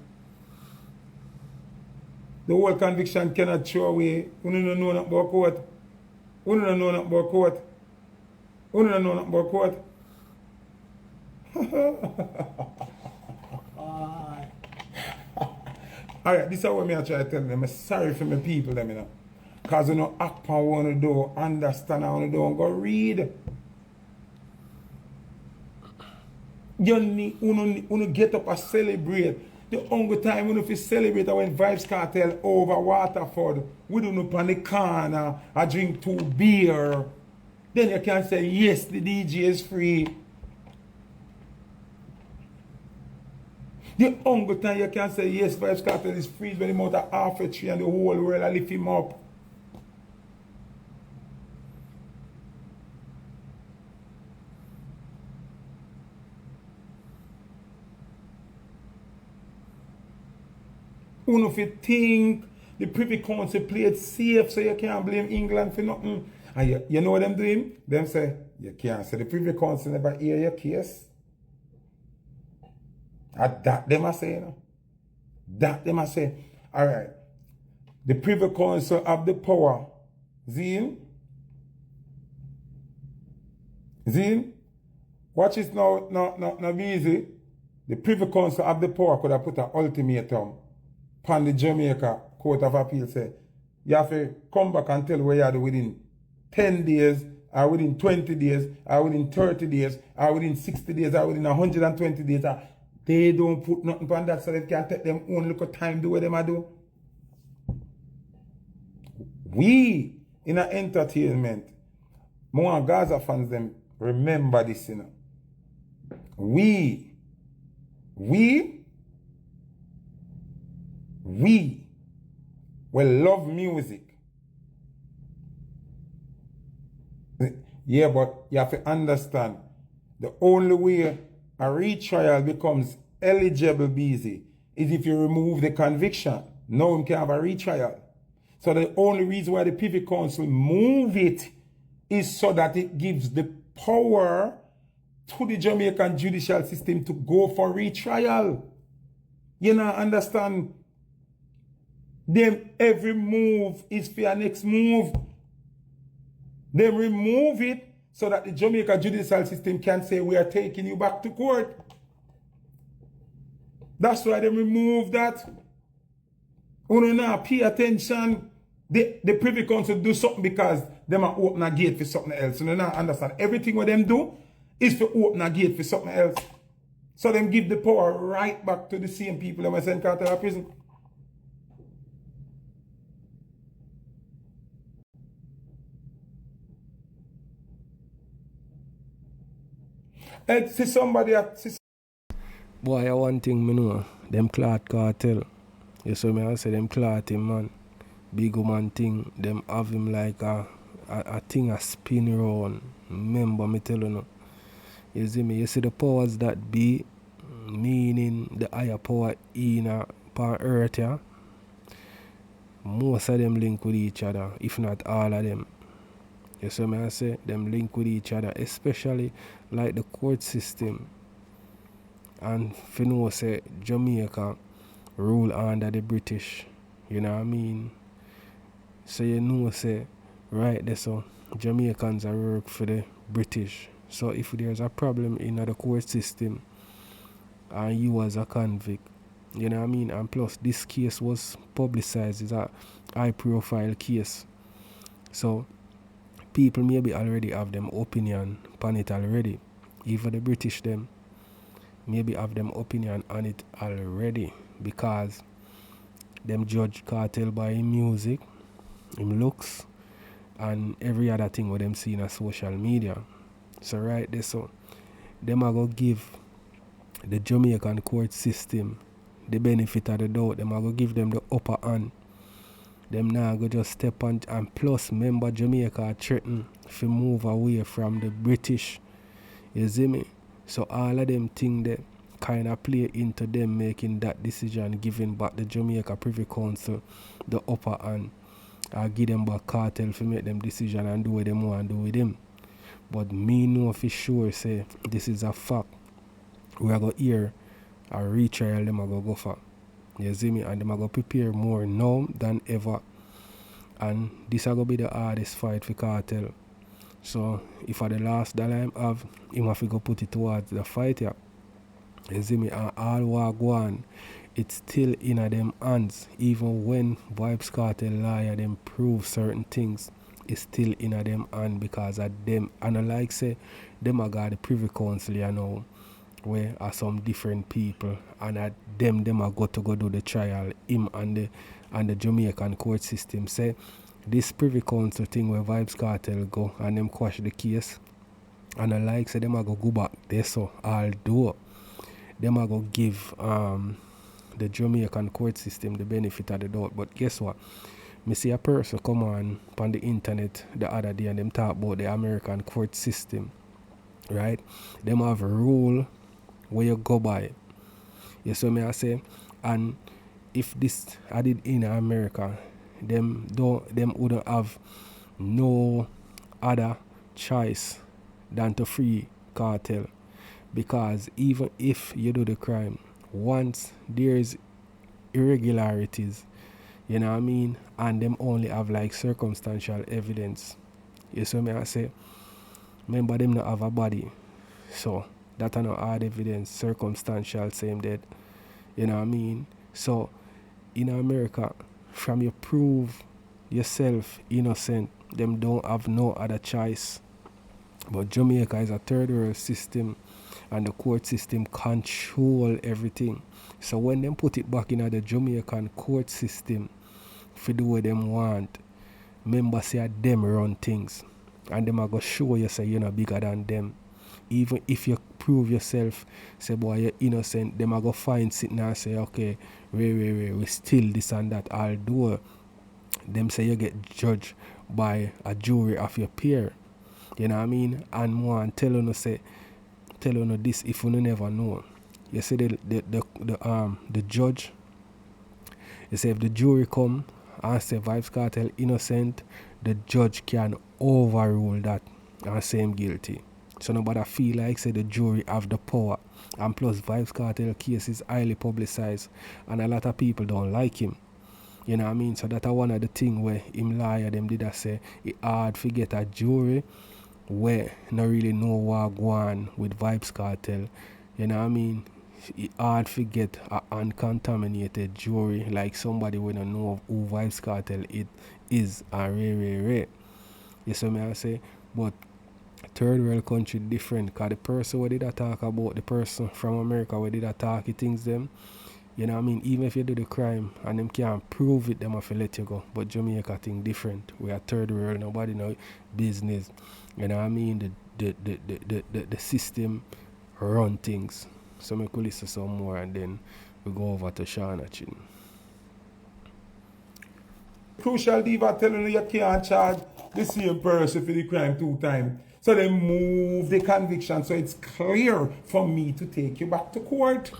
[SPEAKER 4] The whole conviction cannot throw away. We don't know nothing about court. We don't know nothing about court. You don't know nothing about court. Alright, this is what I try to tell them. I'm sorry for my people, them, you know. Because you know, act on what you do, understand how you do, and go read. You need, you get up and celebrate. The only time when you celebrate when Vibes Cartel over Waterford, we do not on the corner, I drink 2 beer. Then you can say, yes, the DJ is free. The only time you can say, yes, Vibes Cartel is free when the out of half a tree and the whole world I lift him up. If you think the Privy Council played safe so you can't blame England for nothing. And you know what them doing? Them say, you can't say the Privy Council never hear your case. And that them I say, you know. That them I say. Alright. The Privy Council have the power. Zine? Watch this now, not easy. The Privy Council have the power could have put an ultimatum upon the Jamaica Court of Appeal say, you have to come back and tell where you are within 10 days, or within 20 days, or within 30 days, or within 60 days, or within 120 days. They don't put nothing on that so they can take them own little time do what they do. We, in our entertainment, more Gaza fans, them remember this, you know. We will love music. Yeah, but you have to understand, the only way a retrial becomes eligible, busy, is if you remove the conviction. No one can have a retrial. So the only reason why the Privy Council move it is so that it gives the power to the Jamaican judicial system to go for retrial. You know, understand? Them every move is for your next move. They remove it so that the Jamaica judicial system can say we are taking you back to court. That's why they remove that. You know, pay attention. The Privy Council do something because they might open a gate for something else. You know, understand? Everything what them do is to open a gate for something else. So them give the power right back to the same people that were sent out of prison. And see somebody
[SPEAKER 1] Boy, one thing me know, them clot cartel. You saw me I say them clot him, man. Big man thing, them have him like a thing a spin round. Remember me tell you no. You see me, you see the powers that be, meaning the higher power in upon earth, yeah. Most of them link with each other, if not all of them. You see me I say, them link with each other, especially like the court system. And if you know, say, Jamaica rule under the British, you know what I mean? So you know, say, right there, so Jamaicans are work for the British. So if there's a problem in the court system, and you as a convict, you know what I mean? And plus, this case was publicized, it's a high-profile case. So people maybe already have them opinion on it already. Even the British them maybe have them opinion on it already because them judge cartel by him music, him looks, and every other thing what them see in a social media. So right there, so them are gonna give the Jamaican court system the benefit of the doubt. Them are gonna give them the upper hand. Them now go just step on, and plus remember Jamaica threaten to move away from the British. You see me? So all of them things that kind of play into them making that decision, giving back the Jamaica Privy Council the upper hand, or give them back cartel to make them decision and do what them want to do with them. But me know for sure say this is a fact. We are going to hear a retrial them are going to go for. You see me? And them are going to prepare more now than ever. And this is going to be the hardest fight for cartel. So if for the last dollar him have, him have to go put it towards the fight, yeah. You see me, and all what go on, it's still in a them hands. Even when Vibes Cartel liar them prove certain things, it's still in a them hand because of them. And I like say, them are got the Privy Council, you know, where are some different people, and at them are got to go do the trial. Him and the Jamaican court system say this Privy Council thing where Vibes Cartel go and them quash the case. And I like say them are go back there, so although them are go give the Jamaican court system the benefit of the doubt. But guess what? Me see a person come on the internet the other day and them talk about the American court system. Right? Them have a rule where you go by. You see me I say? And if this I did in America, them wouldn't have no other choice than to free cartel. Because even if you do the crime, once there's irregularities, you know what I mean, and them only have like circumstantial evidence. You see me I say? Remember them not have a body. So that are not hard evidence, circumstantial same dead. You know what I mean? So in America, from you prove yourself innocent, them don't have no other choice. But Jamaica is a third world system and the court system control everything. So when them put it back in the Jamaican court system for do what them want, remember say them run things. And them are going to show you say you're not bigger than them. Even if you prove yourself, say boy you're innocent, them are going to find sitting and say okay, we still this and that. Although them say you get judged by a jury of your peer. You know what I mean? And one tell you this if you never know. You see the judge, you say if the jury come and say Vibes Cartel innocent, the judge can overrule that and say him guilty. So nobody feel like say the jury have the power. And plus Vibes Cartel case is highly publicized and a lot of people don't like him. You know what I mean? So that's one of the things where him lawyer them did say it hard to get a jury where not really know what go on with Vibes Cartel. You know what I mean? It hard to get an uncontaminated jury like somebody we don't know who Vibes Cartel it is and rare. You see me I say? But third world country different because the person where did I talk about, the person from America where did I talk things them, you know what I mean, even if you do the crime and them can't prove it, them have to let you go. But Jamaica thing different. We are third world, nobody know business. You know what I mean? The system run things. So I could listen some more and then we go over to Shauna Chin.
[SPEAKER 4] Crucial diva telling you you can't charge the same person for the crime 2 times. So they move the conviction so it's clear for me to take you back to court.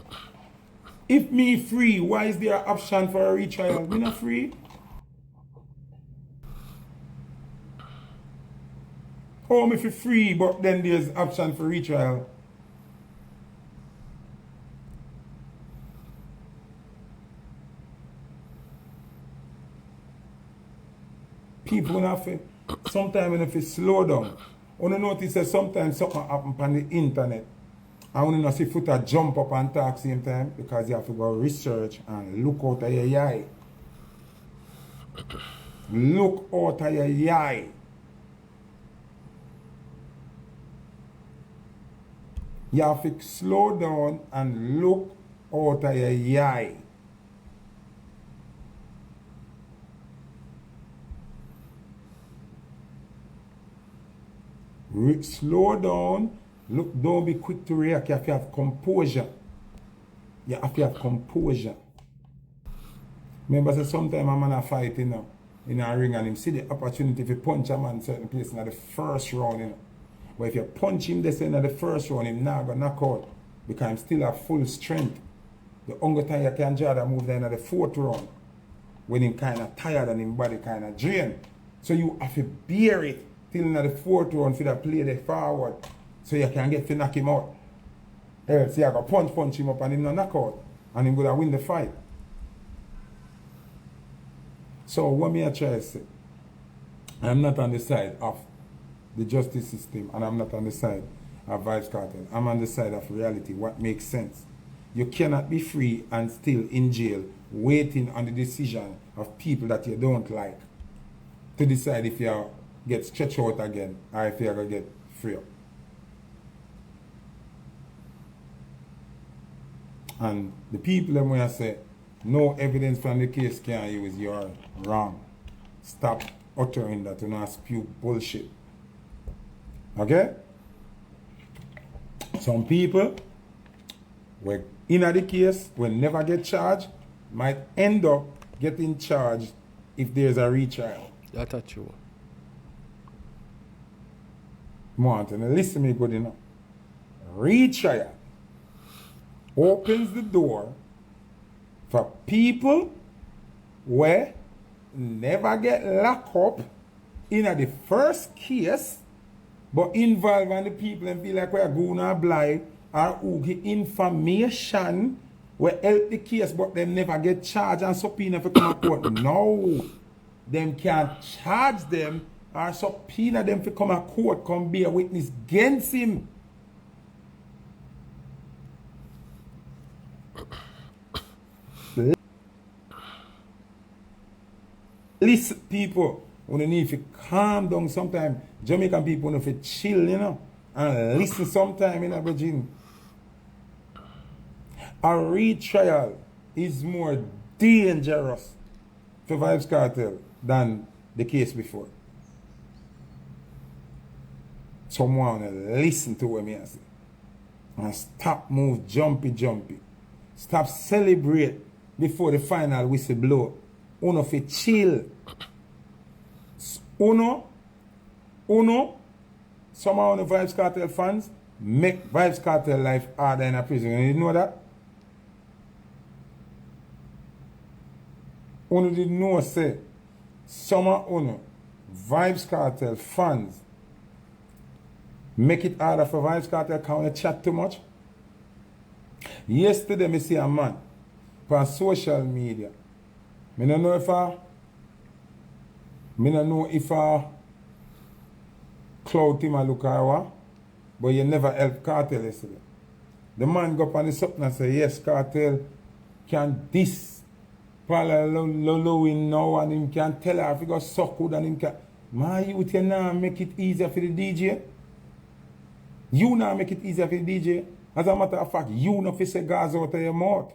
[SPEAKER 4] If me free, why is there an option for a retrial? Me not free. Oh, me for free, but then there's option for retrial. People have to, sometimes when you slow down, you notice that sometimes something happens on the internet. And when you see footer jump up and talk same time because you have to go research and look out of your eye. Look out of your eye. You have to slow down and look out of your eye. Slow down. Look, don't be quick to react. You have to have composure. You have to have composure. Remember, so sometimes a man a fight in a ring and him see the opportunity to punch a man in certain place in the first round. You know. But if you punch him this in the first round, him not going to knock out because him still have full strength. The only time you can draw that move then in the 4th round when him kind of tired and him body kind of drained. So you have to bear it till in the 4th round for that play the forward. So you can get to knock him out. Else you go punch him up and him not knock out. And him gonna win the fight. So what me I try to say, I'm not on the side of the justice system, and I'm not on the side of Vibes Cartel. I'm on the side of reality, what makes sense. You cannot be free and still in jail waiting on the decision of people that you don't like to decide if you get stretched out again or if you're going to get free up. And the people them when I say no evidence from the case can use, you're wrong. Stop uttering that, you know, spew bullshit. Okay? Some people were in the case will never get charged, might end up getting charged if there's a retrial.
[SPEAKER 1] That's true.
[SPEAKER 4] Martin, listen to me good enough. Retrial opens the door for people where never get locked up in the first case, but involved in the people and feel like we're going to blind or who get information will help the case, but them never get charged and subpoena for come to court. No, them can't charge them or subpoena them for come to court, come be a witness against him. Listen, people, we need to calm down sometimes. Jamaican people need to chill, you know, and listen sometime, you know, Virginia. A retrial is more dangerous for Vibes Cartel than the case before. Someone listen to what I say. And stop move jumpy. Stop celebrate before the final whistle blow. Uno fi chill. Uno, some of the Vibes Cartel fans make Vibes Cartel life harder in a prison. You know that? Uno did know say some of Uno Vibes Cartel fans make it harder for Vibes Cartel because they chat too much. Yesterday I see a man on social media. I don't know if cloud him a look at what, but you never help Cartel yesterday. The man go up on the something and say, yes, Cartel can this parallel now and him can tell her if he got suck good and him can. My youth, you now make it easier for the DJ. You now make it easier for the DJ. As a matter of fact, you know if you say Gaza out of your mouth.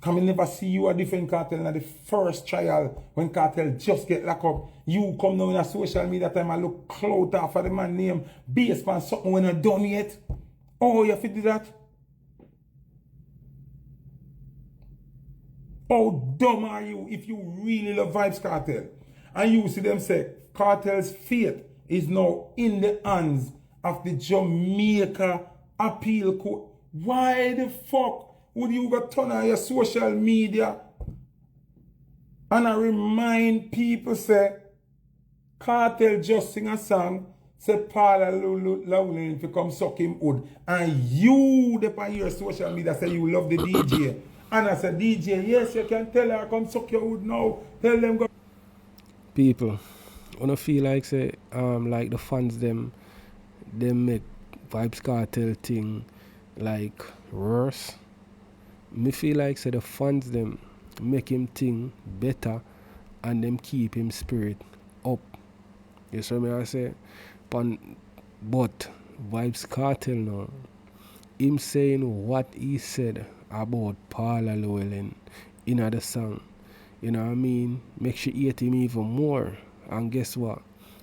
[SPEAKER 4] Come never see you a different Cartel in the first trial when Cartel just get locked up. You come now in a social media time and look clout off of the man name based on something when not done yet. Oh, you have to do that? How dumb are you if you really love Vibes Cartel? And you see them say Cartel's fate is now in the hands of the Jamaica Appeal Court. Why the fuck would you go turn on your social media and I remind people say Cartel just sing a song, say Paula Lowland if you come suck him wood, and you on your social media say you love the DJ. And I said, DJ, yes, you can tell her come suck your wood now. Tell them go.
[SPEAKER 1] People, wanna feel like say like the fans them make Vibes Cartel thing like worse. Me feel like say the fans them make him think better and them keep him spirit up. You see me I say? But Vibes Cartel now, him saying what he said about Paula Llewellyn in the song, you know what I mean, makes she hate him even more. And guess what?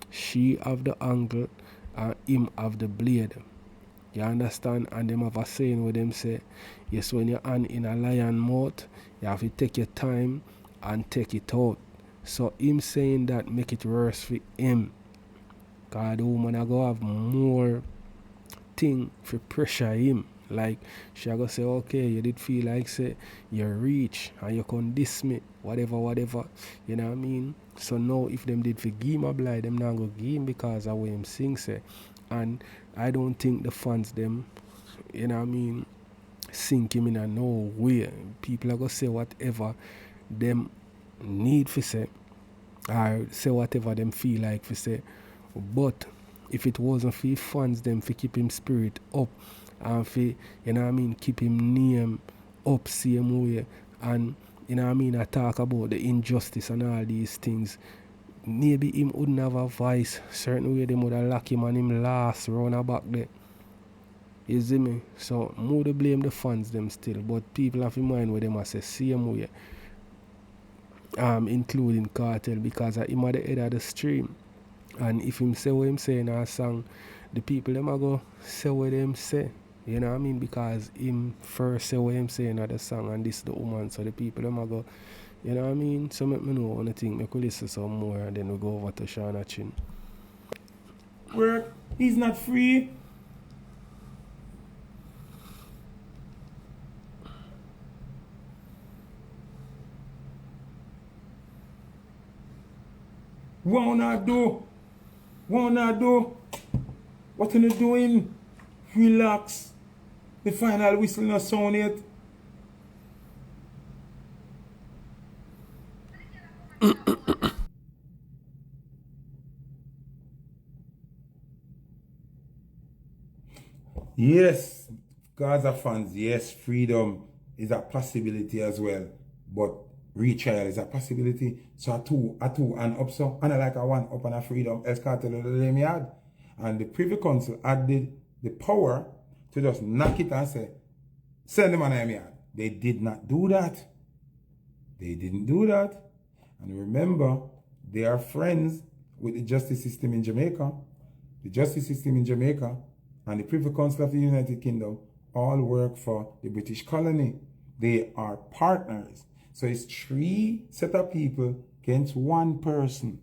[SPEAKER 1] She have the angle and him have the blade. You understand? And them have a saying where them say, yes, when you're in a lion mouth, you have to take your time and take it out. So him saying that make it worse for him. Because the woman are going to have more thing for pressure him. Like, she are going to say, okay, you did feel like, say, you reach and you can diss me, whatever. You know what I mean? So now, if them did forgive him a blind, them not going to give him because of what him sing, say. And I don't think the fans, them, you know what I mean, sink him in a no way. People are going to say whatever them need to say, or say whatever them feel like to say. But if it wasn't for his fans them for keep him spirit up and for, you know what I mean, keep him name up same way, and you know what I mean, I talk about the injustice and all these things, maybe him wouldn't have a voice. Certain way they would have locked him and him last round back there. You see me? So more to blame the fans them still, but people have in mind what them say same way. Including Cartel, because him at the head of the stream. And if him say what him say in a song, the people them a go say what them say. You know what I mean? Because him first say what him say in the song and this the woman, so the people them a go, you know what I mean? So make me know one thing, make we listen some more and then we go over to Shauna Chin.
[SPEAKER 4] Work, he's not free. What not do? What not do? What are you doing? Relax. The final whistle not sound yet. Yes, Gaza fans, yes, freedom is a possibility as well. But retrial is a possibility. So a two and up so, and I like a one up and a freedom, else Cartel them yard. And the Privy Council had the power to just knock it and say, send them on a yard. They did not do that. They didn't do that. And remember, they are friends with the justice system in Jamaica. The justice system in Jamaica and the Privy Council of the United Kingdom all work for the British colony. They are partners. So it's 3 set of people against 1 person.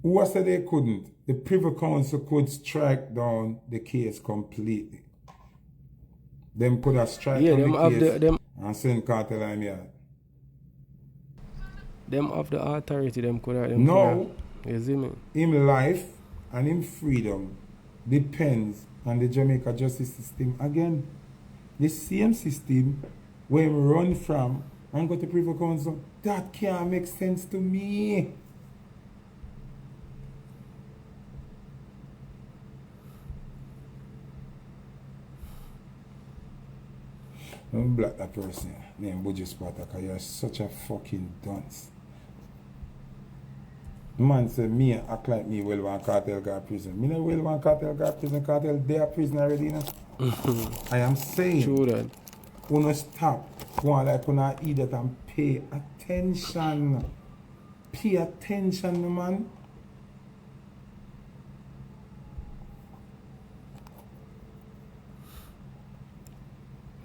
[SPEAKER 4] Who said they couldn't? The Privy Council could strike down the case completely. Them could have struck down the case and send Cartel and yard.
[SPEAKER 1] Them have the authority, them could have...
[SPEAKER 4] No,
[SPEAKER 1] you see me?
[SPEAKER 4] him life and him freedom depends on the Jamaica justice system again. The same system where him run from and go to Privy Council, that can't make sense to me. Don't block that person named Buju Sparta, because you're such a fucking dunce. Man said me act like me well want Cartel go prison. Me no well want Cartel go prison. Cartel they are prison already, you know. I am saying,
[SPEAKER 1] true that.
[SPEAKER 4] Wanna stop, go like wanna idiot and pay attention. Pay attention, man.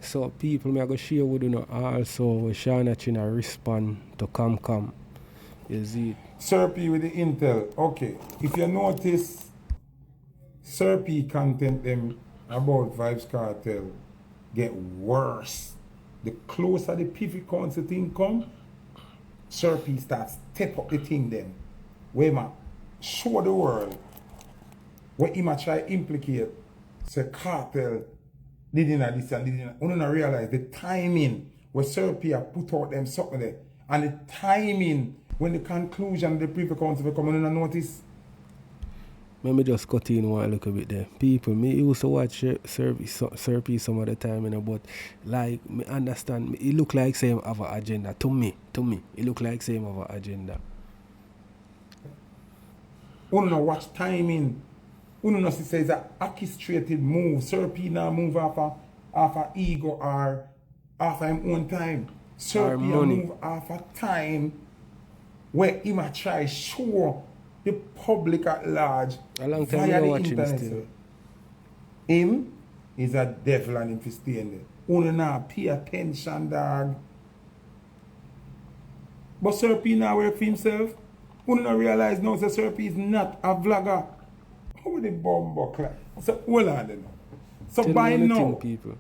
[SPEAKER 1] So people may go share with you know, also Shauna Chin respond to Camcam. You see it?
[SPEAKER 4] Sir P with the intel. Okay. If you notice Sir P content them about Vibes Cartel get worse. The closer the Privy Council thing come, Sir P starts step up the thing then. Where man show the world what he might try implicate say Cartel didn't this and didn't. I don't realize the timing where Sir P put out them something there. And the timing when the conclusion of the Privy Council will come on and notice.
[SPEAKER 1] Let me just cut in one little bit there. People, me used to watch Sir P some of the time, you know, but like, me understand, it look like same have an agenda. To me, it look like same have an agenda.
[SPEAKER 4] You don't know watch timing. You don't know if it says an orchestrated move. Sir P now move off a ego or off him own time. Sir P move off a time where he might try show the public at large
[SPEAKER 1] a long time
[SPEAKER 4] via the
[SPEAKER 1] watching
[SPEAKER 4] internet.
[SPEAKER 1] still.
[SPEAKER 4] Him is a devil and him to stay in there. You now pay attention, dog. But Sir P now work for himself. You don't realize now that Sir P is not a vlogger. How the bomb buckler? So hold on then. So
[SPEAKER 1] Tell
[SPEAKER 4] by
[SPEAKER 1] me
[SPEAKER 4] now,
[SPEAKER 1] anything, people.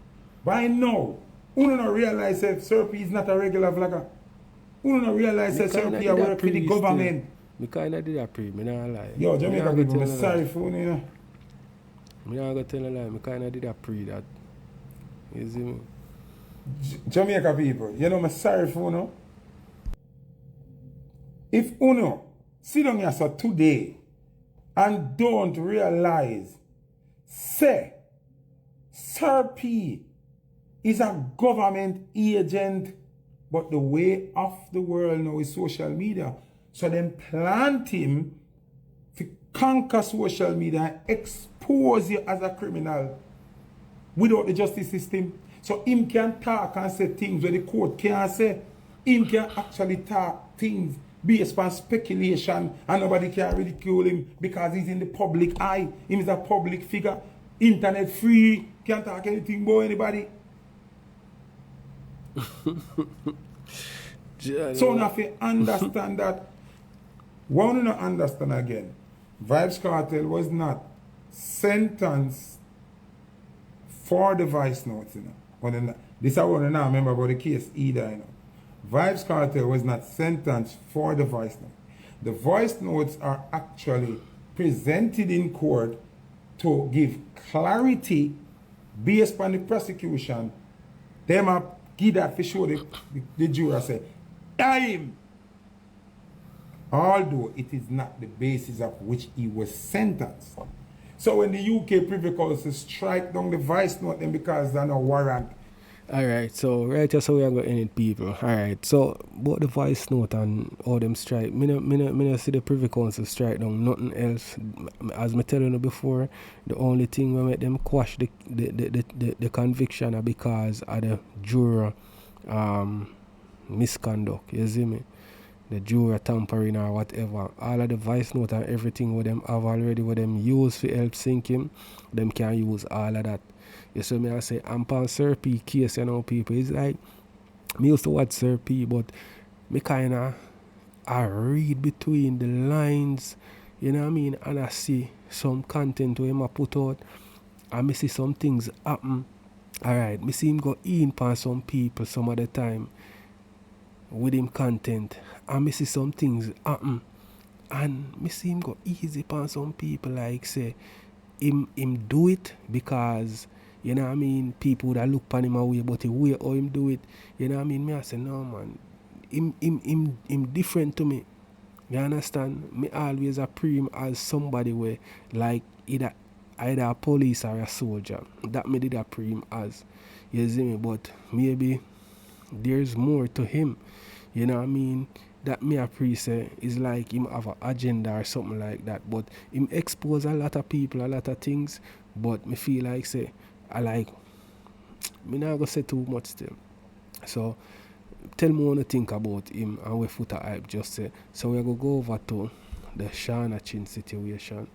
[SPEAKER 4] you don't realize that Sir P is not a regular vlogger. You don't realize that Sir P work for the government.
[SPEAKER 1] Me kinda did a pre, me not lie.
[SPEAKER 4] Yo,
[SPEAKER 1] Me
[SPEAKER 4] Jamaica
[SPEAKER 1] not
[SPEAKER 4] people,
[SPEAKER 1] go
[SPEAKER 4] I'm
[SPEAKER 1] tell a
[SPEAKER 4] sorry
[SPEAKER 1] lie.
[SPEAKER 4] for you,
[SPEAKER 1] Me not go tell a lie. Me kinda did a pre that. You see me?
[SPEAKER 4] Jamaica people, you know, I'm sorry for you. If uno sit down here so today and don't realize, say, Sir P is a government agent, but the way of the world now is social media. So them plant him to conquer social media and expose you as a criminal without the justice system. So him can talk and say things where the court can't say. Him can actually talk things based on speculation and nobody can ridicule him because he's in the public eye. Him is a public figure. Internet free. Can't talk anything about anybody. So now if you understand that, one not understand again, Vibes Cartel was not sentenced for the voice notes, you know. This I want to now remember about the case either, you know. Vibes Cartel was not sentenced for the voice note. The voice notes are actually presented in court to give clarity based on the prosecution. Them are give that for sure the juror say, I'm. Although it is not the basis of which he was sentenced. So when the UK Privy Council strike down the voice note, then because there's no warrant.
[SPEAKER 1] Alright, so right here, so we are going to end it, people. Alright, so about the voice note and all them strike, me no see the Privy Council strike down, nothing else. As me telling you before, the only thing we make them quash the conviction are because of the juror misconduct, you see me? The juror tampering or whatever. All of the voice note and everything what them have already, what them use to help sink him, them can use all of that. You see me, I say, I'm on Sir P case, you know, people. It's like, me used to watch Sir P, but me kind of, I read between the lines, you know what I mean, and I see some content where him put out, and me see some things happen. Alright, me see him go in on some people some of the time with him content, and me see some things happen, and me see him go easy on some people, like say, him do it because, you know what I mean, people that look upon him away, but the way how him do it, you know what I mean, me I say, no man, him different to me. You understand? Me always appreciate him as somebody where, like, either a police or a soldier. That me did appreciate him as. You see me? But maybe there's more to him. You know what I mean? That me appreciate is like him have an agenda or something like that. But him expose a lot of people, a lot of things. But me feel like say, I like, me not gonna say too much still. So tell me what you think about him and we foot a hype just say. So we're gonna go over to the Shauna Chin situation.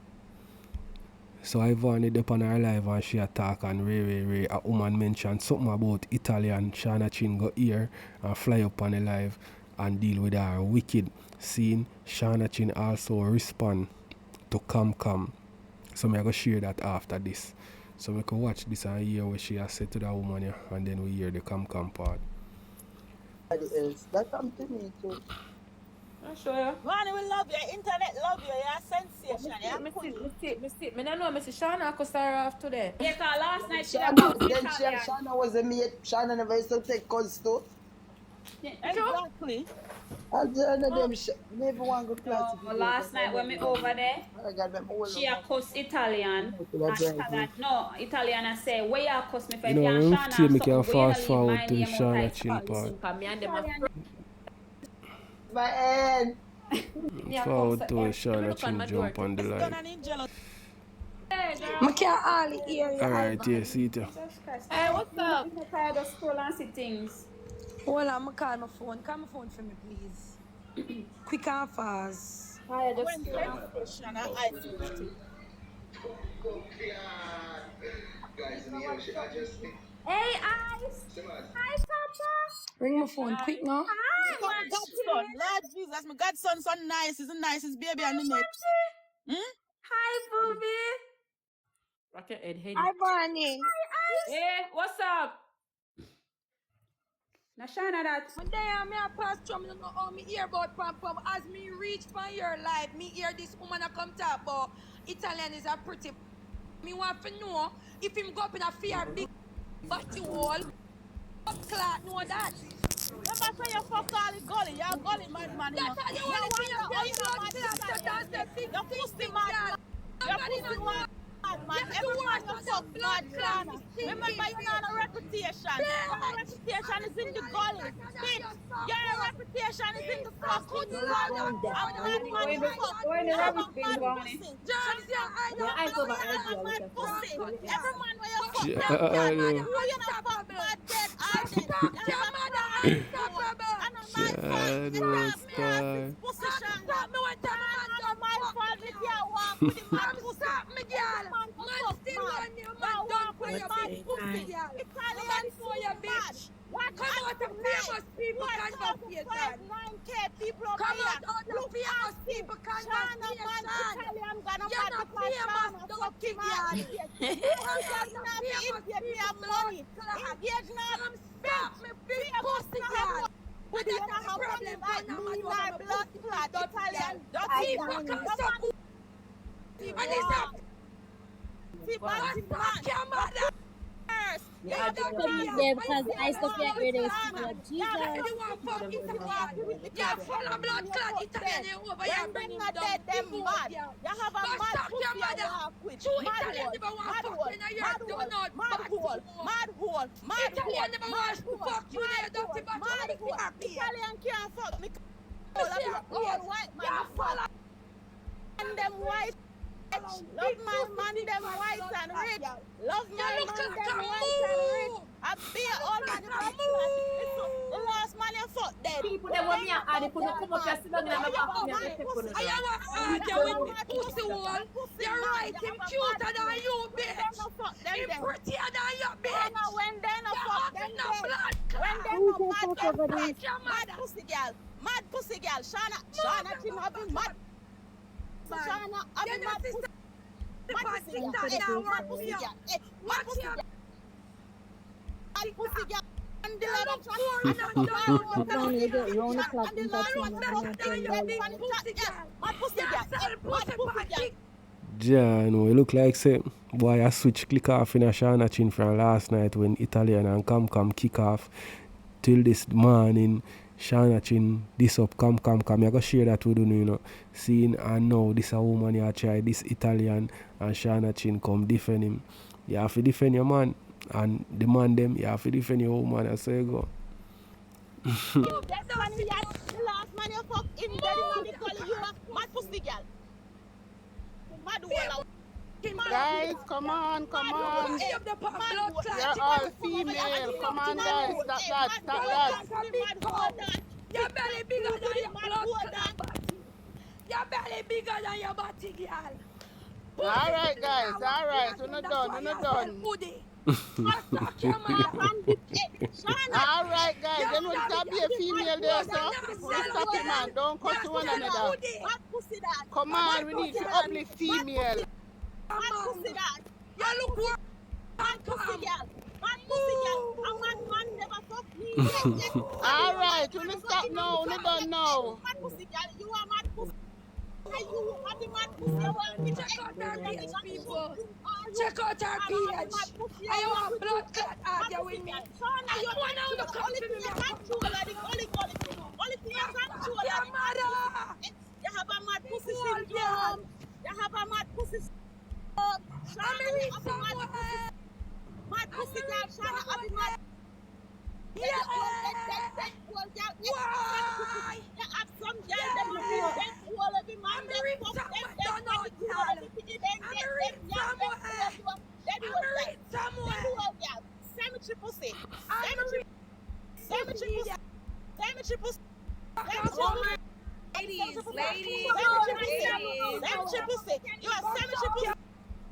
[SPEAKER 1] So Ivany up on her live and she attack and Ray, a woman mentioned something about Italian. Shauna Chin go here and fly up on the live and deal with her wicked scene. Shauna Chin also respond to Camcam. So I'm going to share that after this. So we can watch this and hear what she has said to that woman here, and then we hear the Camcam part.
[SPEAKER 5] Else. That come to me too.
[SPEAKER 2] I'm sure.
[SPEAKER 6] Man, we love you. Internet love you. You're a sensation.
[SPEAKER 2] Me see. Me don't know. Me see Shauna cuss her off today.
[SPEAKER 6] Yeah, cause last night she
[SPEAKER 5] Shauna was a mate. Shauna never used to take calls too.
[SPEAKER 6] Yeah, exactly.
[SPEAKER 5] I don't know them. Never want to go class.
[SPEAKER 6] Last night when me over there, she a cuss Italian. Italian I say, where you cuss me for
[SPEAKER 1] You know,
[SPEAKER 6] you
[SPEAKER 1] I'm me can fast forward to the Shauna Chin part.
[SPEAKER 5] My end.
[SPEAKER 1] Forward to the Shauna Chin jump on the line.
[SPEAKER 5] I can't all hear you.
[SPEAKER 1] Alright, yeah, see it.
[SPEAKER 6] Hey, what's up? I just scroll and see things.
[SPEAKER 5] Hold on, I call my phone. Call my phone for me, please. Quick and fast.
[SPEAKER 6] I just scroll. Hey, Ice. Hi, Papa.
[SPEAKER 5] Ring my phone quick now.
[SPEAKER 6] Hi,
[SPEAKER 7] my godson. Lord Jesus, my godson so nice. He's the nicest baby on the net.
[SPEAKER 6] Hi, Booby.
[SPEAKER 2] Rock your head.
[SPEAKER 5] Hi, Barney.
[SPEAKER 6] Hey, what's up? Now, Shauna, that.
[SPEAKER 5] One day I may pass through, I don't know how me hear about pom. As me reach from your life, me hear this woman a come talk about Italian is a pretty. Me want to know if him go up in a fear big body wall, clot, know that.
[SPEAKER 7] Remember say you fuck all the gully. You're a gully man, you know.
[SPEAKER 5] That's how you
[SPEAKER 7] No
[SPEAKER 5] want to
[SPEAKER 7] wonder
[SPEAKER 5] see
[SPEAKER 7] how you
[SPEAKER 5] your
[SPEAKER 7] know
[SPEAKER 5] blood
[SPEAKER 7] mad
[SPEAKER 5] clot,
[SPEAKER 7] Italian.
[SPEAKER 5] that's the big
[SPEAKER 7] Your
[SPEAKER 5] thing,
[SPEAKER 7] pussy
[SPEAKER 5] big
[SPEAKER 7] mad,
[SPEAKER 5] girl.
[SPEAKER 7] man. Your
[SPEAKER 5] Nobody
[SPEAKER 7] pussy
[SPEAKER 5] don't know.
[SPEAKER 7] mad, man.
[SPEAKER 5] Yes,
[SPEAKER 7] Every
[SPEAKER 5] you
[SPEAKER 7] man
[SPEAKER 5] want
[SPEAKER 7] you
[SPEAKER 5] to
[SPEAKER 7] fuck
[SPEAKER 5] the blood
[SPEAKER 7] mad,
[SPEAKER 5] clot
[SPEAKER 7] Shauna.
[SPEAKER 5] is stinking.
[SPEAKER 7] Remember you know a reputation. Your reputation is in the gully. Bitch, your reputation is in the fucking gully. A mad man you fuck. You have a mad pussy. Shauna, you have a mad pussy. Every man where you fuck them, girl.
[SPEAKER 1] Jano.
[SPEAKER 7] Oh, you know fuck mad dead all dead. You have a crack soul. And a my fault. You
[SPEAKER 1] Jano
[SPEAKER 7] talk me ass
[SPEAKER 1] star.
[SPEAKER 7] is pussy, Shauna.
[SPEAKER 5] Stop me one time, man.
[SPEAKER 7] Not my fault. Me can't walk with the mad pussy.
[SPEAKER 5] Stop me,
[SPEAKER 7] Every
[SPEAKER 5] girl.
[SPEAKER 7] man who
[SPEAKER 5] Man
[SPEAKER 7] fuck
[SPEAKER 5] still
[SPEAKER 7] mad.
[SPEAKER 5] run you,
[SPEAKER 7] You
[SPEAKER 5] man. Don't
[SPEAKER 7] walk
[SPEAKER 5] put
[SPEAKER 7] with
[SPEAKER 5] your
[SPEAKER 7] mad
[SPEAKER 5] big
[SPEAKER 7] pussy.
[SPEAKER 5] girl.
[SPEAKER 7] Italian
[SPEAKER 5] Nobody know your
[SPEAKER 7] mad.
[SPEAKER 5] bitch.
[SPEAKER 7] What
[SPEAKER 5] Come out the famous people conversation.
[SPEAKER 7] 9K people over
[SPEAKER 5] Come
[SPEAKER 7] here.
[SPEAKER 5] out all the
[SPEAKER 7] Look
[SPEAKER 5] famous
[SPEAKER 7] at
[SPEAKER 5] people
[SPEAKER 7] Shauna, man,
[SPEAKER 5] conversation.
[SPEAKER 7] Italian gonna
[SPEAKER 5] You're
[SPEAKER 7] mad
[SPEAKER 5] not
[SPEAKER 7] because
[SPEAKER 5] famous,
[SPEAKER 7] Shauna
[SPEAKER 5] don't
[SPEAKER 7] fucking
[SPEAKER 5] kick
[SPEAKER 7] mad.
[SPEAKER 5] you.
[SPEAKER 7] Come
[SPEAKER 5] Come
[SPEAKER 7] girl,
[SPEAKER 5] out
[SPEAKER 7] you
[SPEAKER 5] the
[SPEAKER 7] know
[SPEAKER 5] famous
[SPEAKER 7] be Indian, me
[SPEAKER 5] people
[SPEAKER 7] have money.
[SPEAKER 5] blood clot.
[SPEAKER 7] Engage not.
[SPEAKER 5] Come stop me, big pussy girl.
[SPEAKER 7] But you don't have money like me, my blood clot, Italian dirty
[SPEAKER 5] People
[SPEAKER 7] man.
[SPEAKER 5] can
[SPEAKER 7] Come
[SPEAKER 5] suck.
[SPEAKER 7] on,
[SPEAKER 5] And it's a
[SPEAKER 7] see, man,
[SPEAKER 5] fuck your mother.
[SPEAKER 8] Yeah, I couldn't be there because I still can't hear this. Jesus.
[SPEAKER 5] You want fuck Italian. Yeah, full of blood clot Italian over here.
[SPEAKER 7] When them not dead, them mad. You have a mad pussy you walk with. Mad hole, mad hole.
[SPEAKER 5] Italian never want to fuck you there, dirty bastard.
[SPEAKER 7] Italian can't fuck me. All white man, you fuck. And them white. Love my man, them white and rich. Love my man, them white and rich. I be all man, the last man you fuck dead.
[SPEAKER 6] People that want me to add it, put come up here, sit down in my back, and take on
[SPEAKER 5] I am a pussy wall. You're right, him cuter than you, bitch. Him prettier than you, bitch.
[SPEAKER 7] When they no fuck them dead. When they
[SPEAKER 8] Who
[SPEAKER 7] no
[SPEAKER 8] can
[SPEAKER 7] mad
[SPEAKER 8] fuck over
[SPEAKER 7] them
[SPEAKER 8] this?
[SPEAKER 7] dead. Mad pussy girl. Shauna, she not be mad. Shauna, I be mad pussy. Mad pussy girl. Mad pussy girl. Mad pussy girl. Mad pussy girl. And the lady
[SPEAKER 8] I'm trying to get round the clock in touch with
[SPEAKER 7] Mad pussy girl.
[SPEAKER 1] Jano, it look like say boy I switch click off in a Shauna chin from last night when Italian and Camcam kick off till this morning. Shauna chin this up Camcam. I go share that with you, you know. Seeing and now this a woman you try this Italian and Shauna chin come defend him. You have to defend your man and the man them you have to defend your woman and so you go.
[SPEAKER 7] That's when we had the last man you fuck in the call you a mad pussy girl. Mad wall.
[SPEAKER 3] Guys, come on. You're all female. Come on, guys. Stop that.
[SPEAKER 5] Your belly bigger than your blood body. Your belly bigger than your body, girl.
[SPEAKER 3] All right, guys. All right. We're not done. All right, guys. Then we'll stop be a female there, so we'll stop it, man. Don't cut to one another. Come on, we need to uplift female.
[SPEAKER 5] You look what?
[SPEAKER 3] All right, we're going to stop now. We're done now.
[SPEAKER 5] Check out our page. I want blood clot argue with me. I don't want to come to me.
[SPEAKER 7] You have a mad pussy syndrome. You have a mad pussy syndrome. Mad pussy girl, Shauna, I be mad. You have some girl that will get all of the man that fuck cemetery pussy. Cemetery pussy.
[SPEAKER 6] Ladies.
[SPEAKER 7] Cemetery pussy. You are cemetery pussy.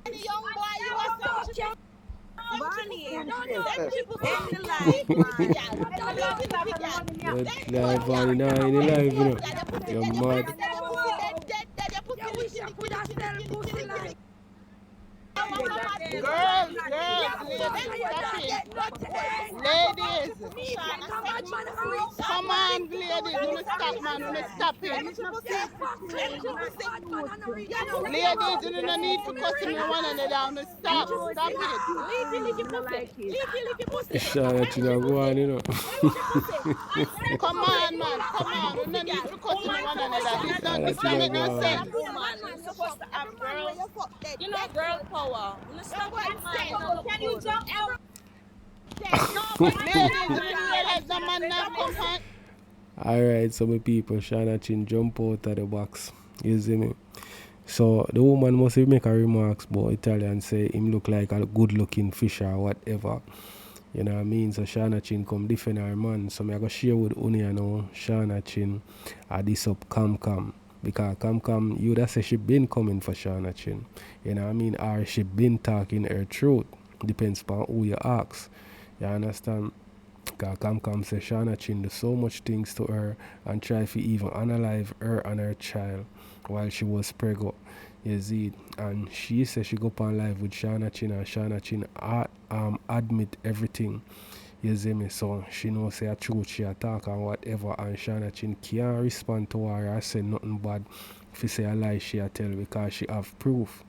[SPEAKER 7] Any young boy, you are cemetery pussy.
[SPEAKER 1] Live on in live, you know. You're mad.
[SPEAKER 3] Girls,
[SPEAKER 7] Ladies, come on, ladies, don't stop, man, don't stop it. Ladies, you don't need to cuss me one another, stop it.
[SPEAKER 1] Shauna Chin go on, you know.
[SPEAKER 7] Come on, man, come on, you don't need to cuss me one another. This don't make no sense.
[SPEAKER 5] You're supposed to have girls. You know, girl power. Stop it, man. Can you jump out?
[SPEAKER 7] Ladies, you don't realize the man now come on.
[SPEAKER 1] Alright, so my people, Shauna Chin jump out of the box. You see me? So the woman must make a remarks about Italian, say him look like a good looking fish or whatever. You know what I mean? So Shauna Chin come defend her man. So I go share with Unia now, Shauna Chin at this up Camcam. Because Camcam, you would say she been coming for Shauna Chin. You know what I mean? Or she been talking her truth. Depends upon who you ask. You understand? Because Camcam says Shauna Chin do so much things to her and try to even unalive her and her child while she was pregnant. You see? And she said she go up on live with Shauna Chin and Shauna Chin admit everything. You see me? So she knows say a truth, she attack and whatever, and Shauna Chin can't respond to her or say nothing bad if you say a lie she a tell because she have proof.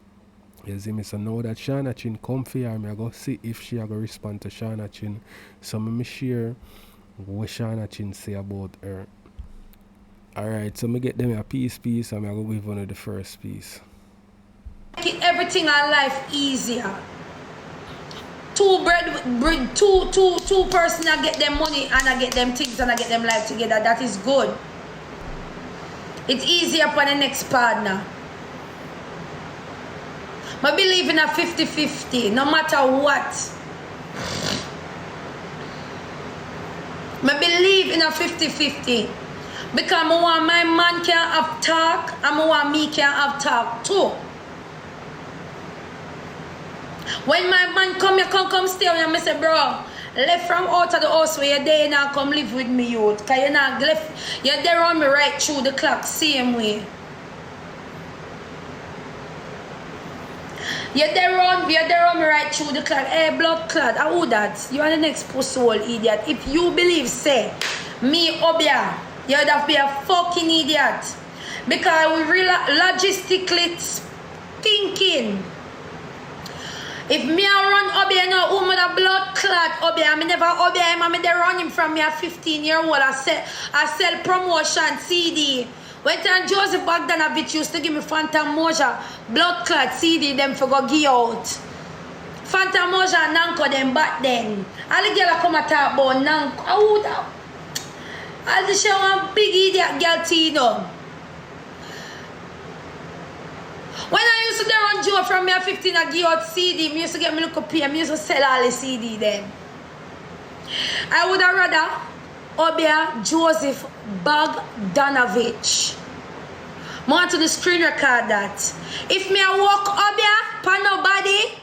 [SPEAKER 1] You see me? So now that Shauna Chin come for her, I go see if she a go respond to Shauna Chin. So me share what Shauna Chin say about her. Alright, so me get them a piece and I go give one of the first piece.
[SPEAKER 9] Make everything in life easier. Two person I get them money and I get them things and I get them life together. That is good. It's easier for the next partner. I believe in a 50-50, no matter what. I believe in a 50-50. Because I want my man can have talk and I want me can have talk too. When my man come stay with me, I say, bro, left from out of the house where you're there now come live with me, youth. Because you're not left, you're there on me right through the clock, same way. You're there on me right through the clock. Hey, blood clot, I would that. You are the next pussy hole idiot. If you believe, say, me, Obia, you'd have be a fucking idiot. Because we logistically thinking. If me a run Obia now, woman a blood clot Obia, I never Obia him, I run him from me a 15-year-old. I sell promotion CD. When time Joseph Bogdanovich used to give me Phantom Moja, blood clot CD them for go give out. Phantom Moja and Nanko them back then. All the girl come and talk about Nanko. I would have. I'll just show one big idiot girl Tino. When I used to do run Joe from me at 15 I give out CD, me used to get me look up here, me used to sell all the CD then. I would have rather Obia Joseph Bogdanovich. I want to the screen record that. If me I walk Obia for nobody,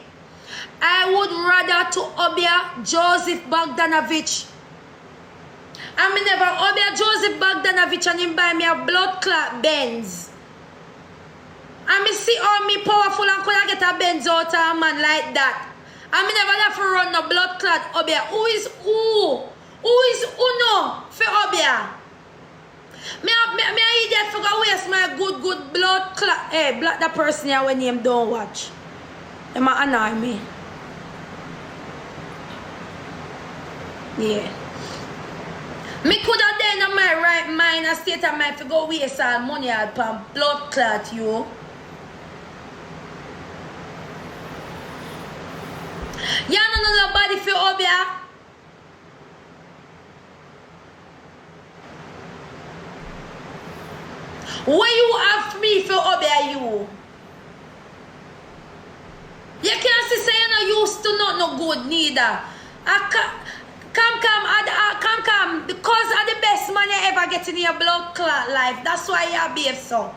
[SPEAKER 9] I would rather to Obia Joseph Bogdanovich. I mean never Obia Joseph Bogdanovich and him buy me a blood clot Benz. I mean see how me powerful and could I get a Benz out of a man like that. I mean never have to run no blood clot Obia. Who is who? Who is Uno for Obia? Me idiot for go waste my good blood clot. Hey, block that person here when him don't watch. They might annoy me. Yeah. Me could have done in my right mind a state of mind to go waste all money upon blood clot you. You don't know nobody for Obia. Where you have me for Obia you? You can't say you're not used to not no good neither. Camcam, because of the best man you ever get in your blood clot life. That's why you behave so.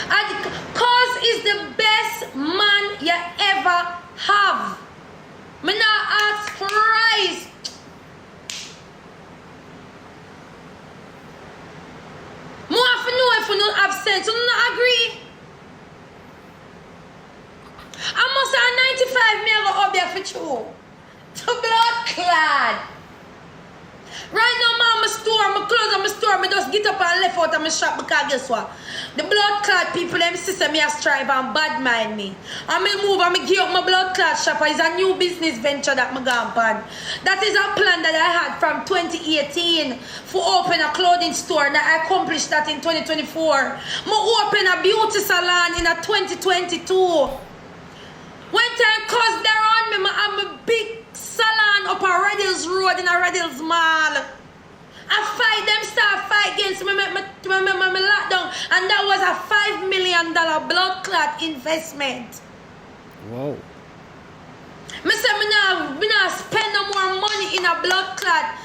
[SPEAKER 9] And cause is the best man you ever have. Me not ask Christ. More often sense. You don't agree? I must have 95 me go up there for you. To blood clad. Right now, man, my store, my clothes on my store, I just get up and left out of my shop because guess what? The blood clot people, them sister me a strive and bad mind me. And me move and me give up my blood clot shop. It's a new business venture that me gone on. That is a plan that I had from 2018 for open a clothing store and I accomplished that in 2024. Me open a beauty salon in a 2022. When time comes there on me, I'm a big salon up a Red Road in a Red Mall. I fight them start fight against me lockdown, and that was a $5 million blood clot investment.
[SPEAKER 1] Wow.
[SPEAKER 9] Me say me nah spend no more money in a blood clot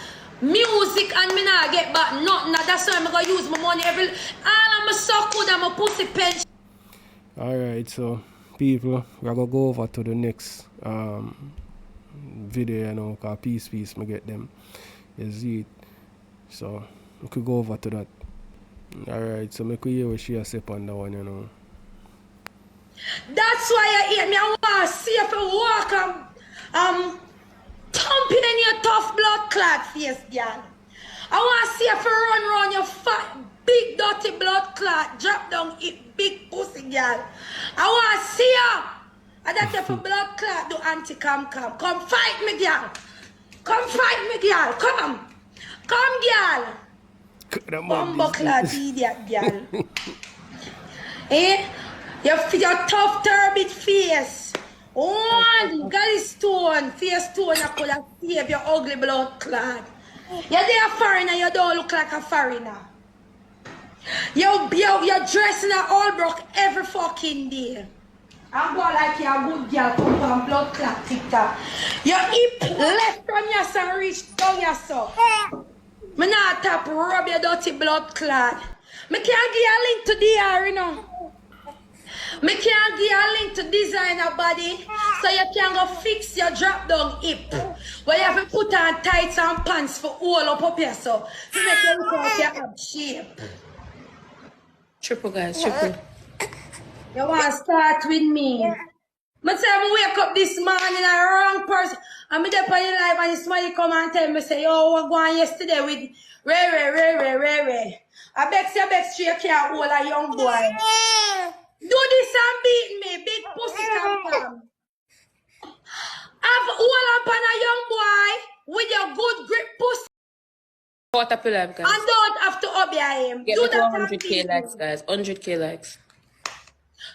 [SPEAKER 9] music and me nah get back nothing. That's why I'm gonna use my money all of my suckle and my pussy pension.
[SPEAKER 1] Alright, so people, we're gonna go over to the next video, you know, cause piece me get them. You see it. So we could go over to that. Alright, so make we hear what she has said on that one, you know.
[SPEAKER 9] That's why I hear me. I want to see if you walk thumping in your tough blood clot face, girl. I want to see if you run around your fat, big dirty blood clot, drop down it big pussy, girl. I want to see you. And that if a blood clot do anti-Camcam. Come fight me, girl. Come fight me, girl. Come. Come, girl. Bumbo clot idiot, girl. Eh? Your tough, turbid face. One gallstone, face stone, I could have saved your ugly blood clot. You're there a foreigner, you don't look like a foreigner. You're dressing at all broke every fucking day. I'm going like you're a good girl, come from blood clot TikTok. Your hip left from your son, reach down your son. Me not tap rub your dirty blood clot. Me can't give you a link to DR, you know. Me can't give you a link to design a body so you can go fix your drop down hip. Where you have to put on tights and pants for all up here so to make you look like you have shape.
[SPEAKER 2] Triple, guys, triple.
[SPEAKER 9] You want to start with me? I say I wake up this morning a wrong person. I'm there on your live and somebody come and tell me, say, yo, what going yesterday with Ray. I beg you can't hold a young boy. Do this and beat me, big pussy Camcam. Have hold up on a young boy with your good grip pussy.
[SPEAKER 2] What up your life, guys?
[SPEAKER 9] And don't have to obey him.
[SPEAKER 2] Get
[SPEAKER 9] Do
[SPEAKER 2] me to
[SPEAKER 9] that
[SPEAKER 2] 100k likes, guys. 100k likes.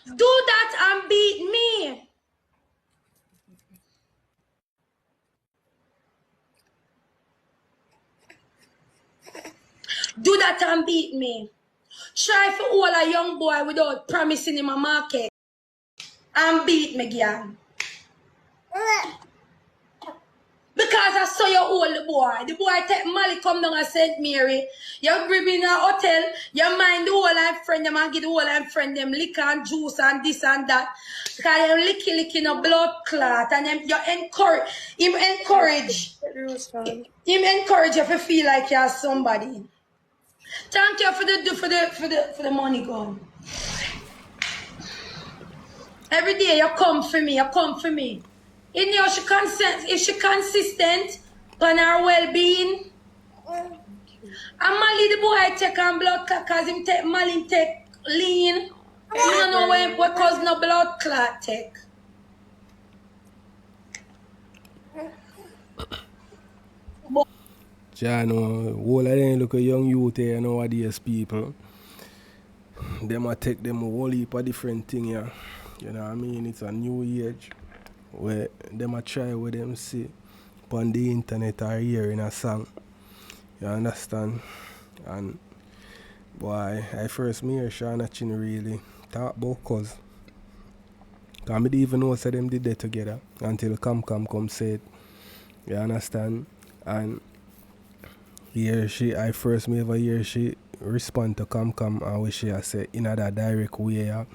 [SPEAKER 9] Do that and beat me. Do that and beat me. Try for hold a young boy without promising him a market. And beat me, girl. Because I saw you hold the boy. The boy take Molly come down and St. Mary. You bring in a hotel. You mind the whole life friend them and give the whole life friend them liquor and juice and this and that. Because them licking a blood clot. And them, you encourage him encourage you to feel like you're somebody. Thank you for the money gone. Every day you come for me. You know if she consistent on her well-being. And Molly the boy take on blood clot because him take Molly take lean. You don't know what cause no blood clot take.
[SPEAKER 1] Jano, all of them look a young youth here nowadays people. Them a take them a whole heap of different thing here. You know what I mean? It's a new age where them a try what them see on the internet or hear in a song. You understand? And boy, I first me hear Shauna Chin really talk about cause. Cause I didn't even know so them did that together until Camcam come said. You understand? And I first me ever hear she respond to Camcam and what she has said in that direct way.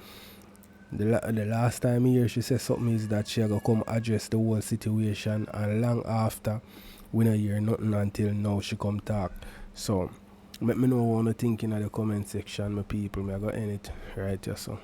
[SPEAKER 1] The last time I hear she said something is that she gonna come address the whole situation, and long after we don't hear nothing until now she come talk. So Let me know what you think in the comment section, my people. I got end it right here, so.